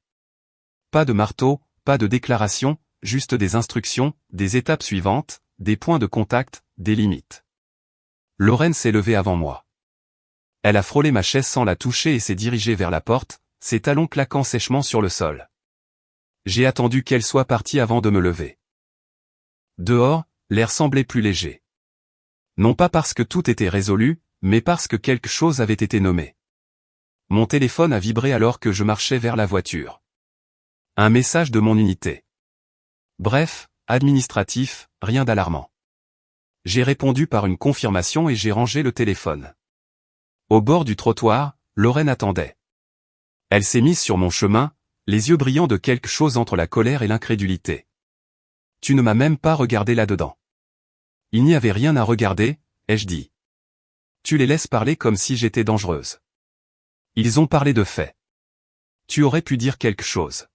Speaker 1: Pas de marteau, pas de déclaration, juste des instructions, des étapes suivantes, des points de contact, des limites. Lorraine s'est levée avant moi. Elle a frôlé ma chaise sans la toucher et s'est dirigée vers la porte, ses talons claquant sèchement sur le sol. J'ai attendu qu'elle soit partie avant de me lever. Dehors, l'air semblait plus léger. Non pas parce que tout était résolu, mais parce que quelque chose avait été nommé. Mon téléphone a vibré alors que je marchais vers la voiture. Un message de mon unité. Bref, administratif, rien d'alarmant. J'ai répondu par une confirmation et j'ai rangé le téléphone. Au bord du trottoir, Lorraine attendait. Elle s'est mise sur mon chemin, les yeux brillants de quelque chose entre la colère et l'incrédulité. Tu ne m'as même pas regardé là-dedans. Il n'y avait rien à regarder, ai-je dit. Tu les laisses parler comme si j'étais dangereuse. Ils ont parlé de faits. Tu aurais pu dire quelque chose.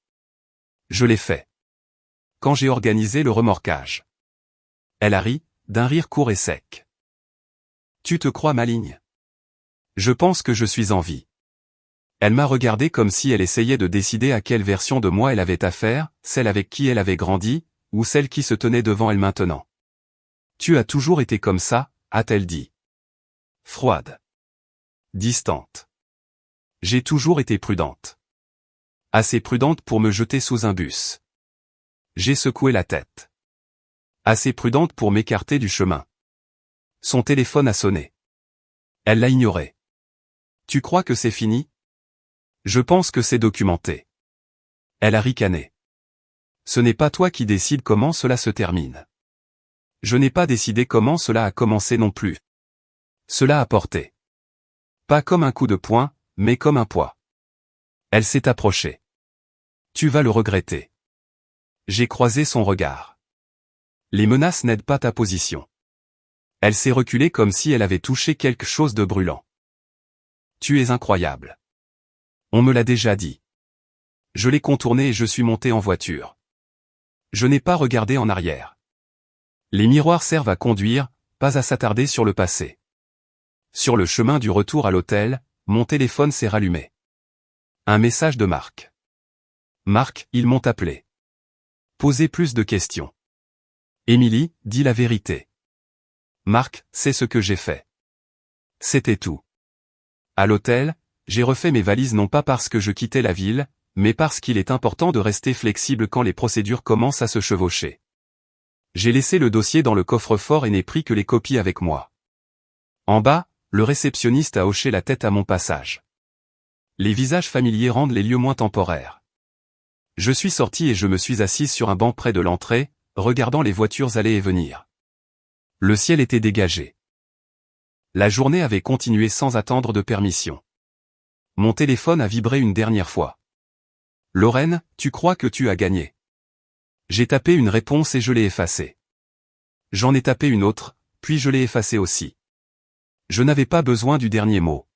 Speaker 1: Je l'ai fait. Quand j'ai organisé le remorquage. Elle a ri, d'un rire court et sec. Tu te crois maligne? Je pense que je suis en vie. Elle m'a regardé comme si elle essayait de décider à quelle version de moi elle avait affaire, celle avec qui elle avait grandi, ou celle qui se tenait devant elle maintenant. Tu as toujours été comme ça, a-t-elle dit. Froide. Distante. J'ai toujours été prudente. Assez prudente pour me jeter sous un bus. J'ai secoué la tête. Assez prudente pour m'écarter du chemin. Son téléphone a sonné. Elle l'a ignoré. Tu crois que c'est fini? Je pense que c'est documenté. Elle a ricané. Ce n'est pas toi qui décides comment cela se termine. Je n'ai pas décidé comment cela a commencé non plus. Cela a porté. Pas comme un coup de poing, mais comme un poids. Elle s'est approchée. Tu vas le regretter. J'ai croisé son regard. Les menaces n'aident pas ta position. Elle s'est reculée comme si elle avait touché quelque chose de brûlant. Tu es incroyable. On me l'a déjà dit. Je l'ai contourné et je suis monté en voiture. Je n'ai pas regardé en arrière. Les miroirs servent à conduire, pas à s'attarder sur le passé. Sur le chemin du retour à l'hôtel, mon téléphone s'est rallumé. Un message de Marc. Marc, ils m'ont appelé. Posez plus de questions. Émilie, dis la vérité. Marc, c'est ce que j'ai fait. C'était tout. À l'hôtel, j'ai refait mes valises non pas parce que je quittais la ville, mais parce qu'il est important de rester flexible quand les procédures commencent à se chevaucher. J'ai laissé le dossier dans le coffre-fort et n'ai pris que les copies avec moi. En bas, le réceptionniste a hoché la tête à mon passage. Les visages familiers rendent les lieux moins temporaires. Je suis sorti et je me suis assise sur un banc près de l'entrée, regardant les voitures aller et venir. Le ciel était dégagé. La journée avait continué sans attendre de permission. Mon téléphone a vibré une dernière fois. Lorraine, tu crois que tu as gagné? J'ai tapé une réponse et je l'ai effacée. J'en ai tapé une autre, puis je l'ai effacée aussi. Je n'avais pas besoin du dernier mot.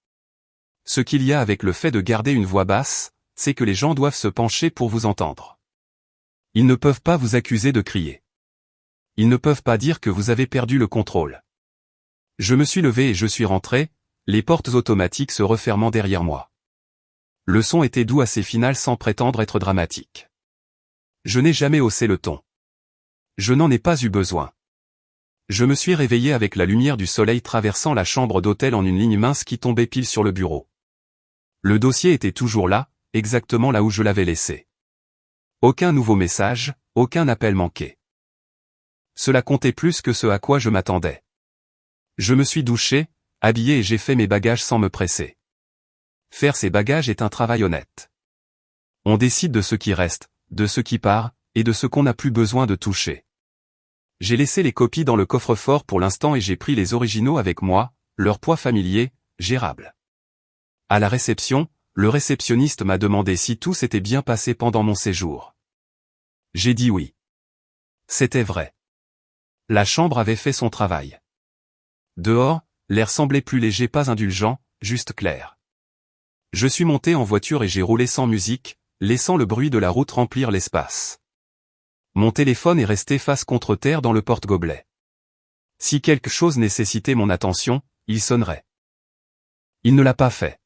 Speaker 1: Ce qu'il y a avec le fait de garder une voix basse, c'est que les gens doivent se pencher pour vous entendre. Ils ne peuvent pas vous accuser de crier. Ils ne peuvent pas dire que vous avez perdu le contrôle. Je me suis levé et je suis rentré, les portes automatiques se refermant derrière moi. Le son était doux assez final sans prétendre être dramatique. Je n'ai jamais haussé le ton. Je n'en ai pas eu besoin. Je me suis réveillé avec la lumière du soleil traversant la chambre d'hôtel en une ligne mince qui tombait pile sur le bureau. Le dossier était toujours là, exactement là où je l'avais laissé. Aucun nouveau message, aucun appel manqué. Cela comptait plus que ce à quoi je m'attendais. Je me suis douché, habillé et j'ai fait mes bagages sans me presser. Faire ses bagages est un travail honnête. On décide de ce qui reste, de ce qui part, et de ce qu'on n'a plus besoin de toucher. J'ai laissé les copies dans le coffre-fort pour l'instant et j'ai pris les originaux avec moi, leur poids familier, gérable. À la réception, le réceptionniste m'a demandé si tout s'était bien passé pendant mon séjour. J'ai dit oui. C'était vrai. La chambre avait fait son travail. Dehors, l'air semblait plus léger, pas indulgent, juste clair. Je suis monté en voiture et j'ai roulé sans musique, laissant le bruit de la route remplir l'espace. Mon téléphone est resté face contre terre dans le porte-gobelet. Si quelque chose nécessitait mon attention, il sonnerait. Il ne l'a pas fait.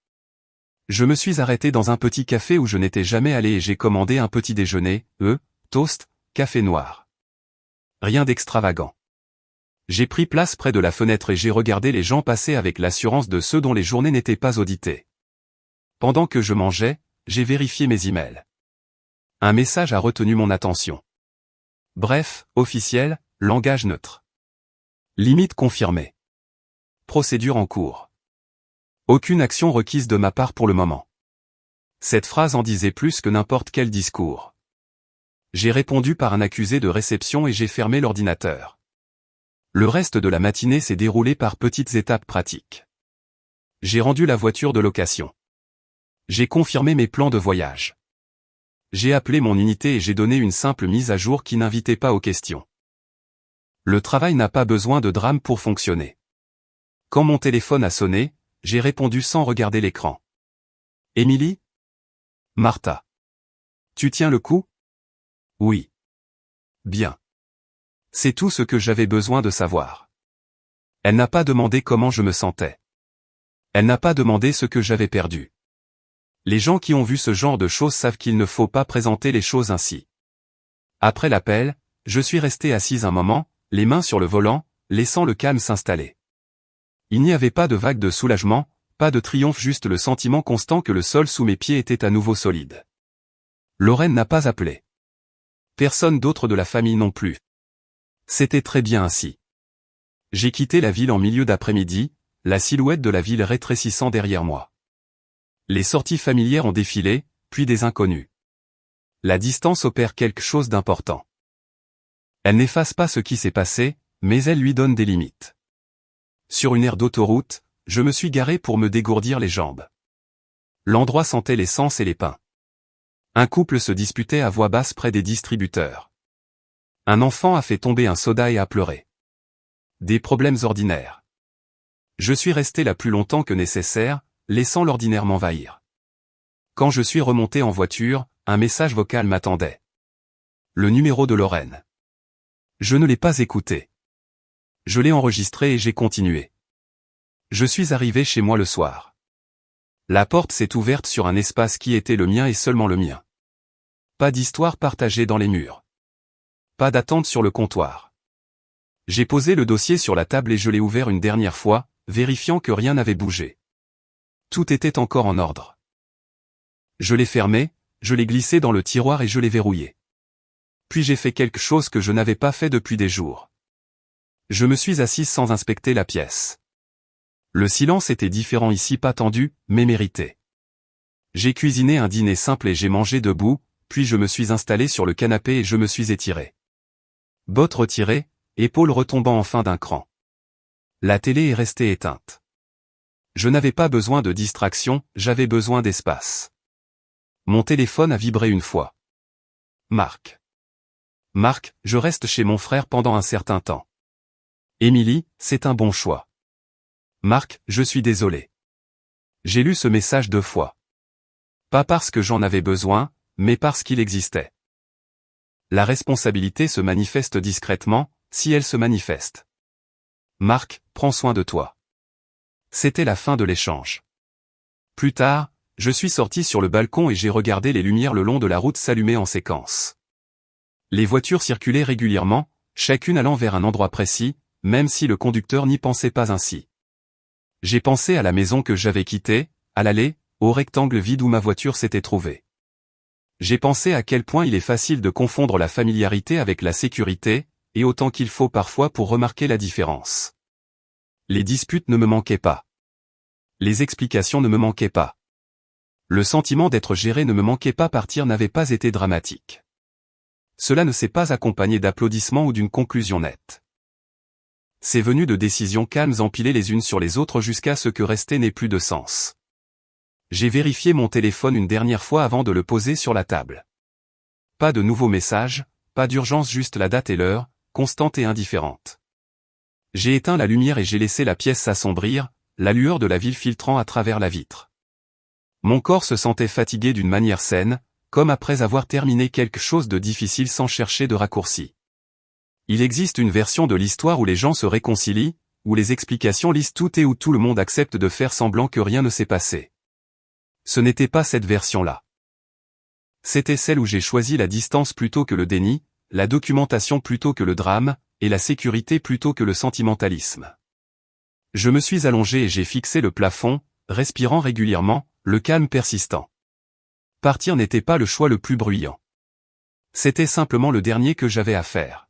Speaker 1: Je me suis arrêté dans un petit café où je n'étais jamais allé et j'ai commandé un petit déjeuner, toast, café noir. Rien d'extravagant. J'ai pris place près de la fenêtre et j'ai regardé les gens passer avec l'assurance de ceux dont les journées n'étaient pas auditées. Pendant que je mangeais, j'ai vérifié mes emails. Un message a retenu mon attention. Bref, officiel, langage neutre. Limite confirmée. Procédure en cours. Aucune action requise de ma part pour le moment. Cette phrase en disait plus que n'importe quel discours. J'ai répondu par un accusé de réception et j'ai fermé l'ordinateur. Le reste de la matinée s'est déroulé par petites étapes pratiques. J'ai rendu la voiture de location. J'ai confirmé mes plans de voyage. J'ai appelé mon unité et j'ai donné une simple mise à jour qui n'invitait pas aux questions. Le travail n'a pas besoin de drame pour fonctionner. Quand mon téléphone a sonné, j'ai répondu sans regarder l'écran. Émilie? Martha. Tu tiens le coup? Oui. Bien. C'est tout ce que j'avais besoin de savoir. Elle n'a pas demandé comment je me sentais. Elle n'a pas demandé ce que j'avais perdu. Les gens qui ont vu ce genre de choses savent qu'il ne faut pas présenter les choses ainsi. Après l'appel, je suis resté assise un moment, les mains sur le volant, laissant le calme s'installer. Il n'y avait pas de vague de soulagement, pas de triomphe, juste le sentiment constant que le sol sous mes pieds était à nouveau solide. Lorraine n'a pas appelé. Personne d'autre de la famille non plus. C'était très bien ainsi. J'ai quitté la ville en milieu d'après-midi, la silhouette de la ville rétrécissant derrière moi. Les sorties familières ont défilé, puis des inconnus. La distance opère quelque chose d'important. Elle n'efface pas ce qui s'est passé, mais elle lui donne des limites. Sur une aire d'autoroute, je me suis garé pour me dégourdir les jambes. L'endroit sentait l'essence et les pains. Un couple se disputait à voix basse près des distributeurs. Un enfant a fait tomber un soda et a pleuré. Des problèmes ordinaires. Je suis resté là plus longtemps que nécessaire, laissant l'ordinaire m'envahir. Quand je suis remonté en voiture, un message vocal m'attendait. Le numéro de Lorraine. Je ne l'ai pas écouté. Je l'ai enregistré et j'ai continué. Je suis arrivé chez moi le soir. La porte s'est ouverte sur un espace qui était le mien et seulement le mien. Pas d'histoire partagée dans les murs. Pas d'attente sur le comptoir. J'ai posé le dossier sur la table et je l'ai ouvert une dernière fois, vérifiant que rien n'avait bougé. Tout était encore en ordre. Je l'ai fermé, je l'ai glissé dans le tiroir et je l'ai verrouillé. Puis j'ai fait quelque chose que je n'avais pas fait depuis des jours. Je me suis assise sans inspecter la pièce. Le silence était différent ici, pas tendu, mais mérité. J'ai cuisiné un dîner simple et j'ai mangé debout, puis je me suis installé sur le canapé et je me suis étiré. Bottes retirées, épaules retombant enfin d'un cran. La télé est restée éteinte. Je n'avais pas besoin de distraction, j'avais besoin d'espace. Mon téléphone a vibré une fois. Marc. Marc, je reste chez mon frère pendant un certain temps. Émilie, c'est un bon choix. Marc, je suis désolé. J'ai lu ce message 2 fois. Pas parce que j'en avais besoin, mais parce qu'il existait. La responsabilité se manifeste discrètement, si elle se manifeste. Marc, prends soin de toi. C'était la fin de l'échange. Plus tard, je suis sorti sur le balcon et j'ai regardé les lumières le long de la route s'allumer en séquence. Les voitures circulaient régulièrement, chacune allant vers un endroit précis, même si le conducteur n'y pensait pas ainsi. J'ai pensé à la maison que j'avais quittée, à l'allée, au rectangle vide où ma voiture s'était trouvée. J'ai pensé à quel point il est facile de confondre la familiarité avec la sécurité, et autant qu'il faut parfois pour remarquer la différence. Les disputes ne me manquaient pas. Les explications ne me manquaient pas. Le sentiment d'être géré ne me manquait pas, partir n'avait pas été dramatique. Cela ne s'est pas accompagné d'applaudissements ou d'une conclusion nette. C'est venu de décisions calmes empilées les unes sur les autres jusqu'à ce que rester n'ait plus de sens. J'ai vérifié mon téléphone une dernière fois avant de le poser sur la table. Pas de nouveaux messages, pas d'urgence, juste la date et l'heure, constante et indifférente. J'ai éteint la lumière et j'ai laissé la pièce s'assombrir, la lueur de la ville filtrant à travers la vitre. Mon corps se sentait fatigué d'une manière saine, comme après avoir terminé quelque chose de difficile sans chercher de raccourci. Il existe une version de l'histoire où les gens se réconcilient, où les explications lisent tout et où tout le monde accepte de faire semblant que rien ne s'est passé. Ce n'était pas cette version-là. C'était celle où j'ai choisi la distance plutôt que le déni, la documentation plutôt que le drame, et la sécurité plutôt que le sentimentalisme. Je me suis allongé et j'ai fixé le plafond, respirant régulièrement, le calme persistant. Partir n'était pas le choix le plus bruyant. C'était simplement le dernier que j'avais à faire.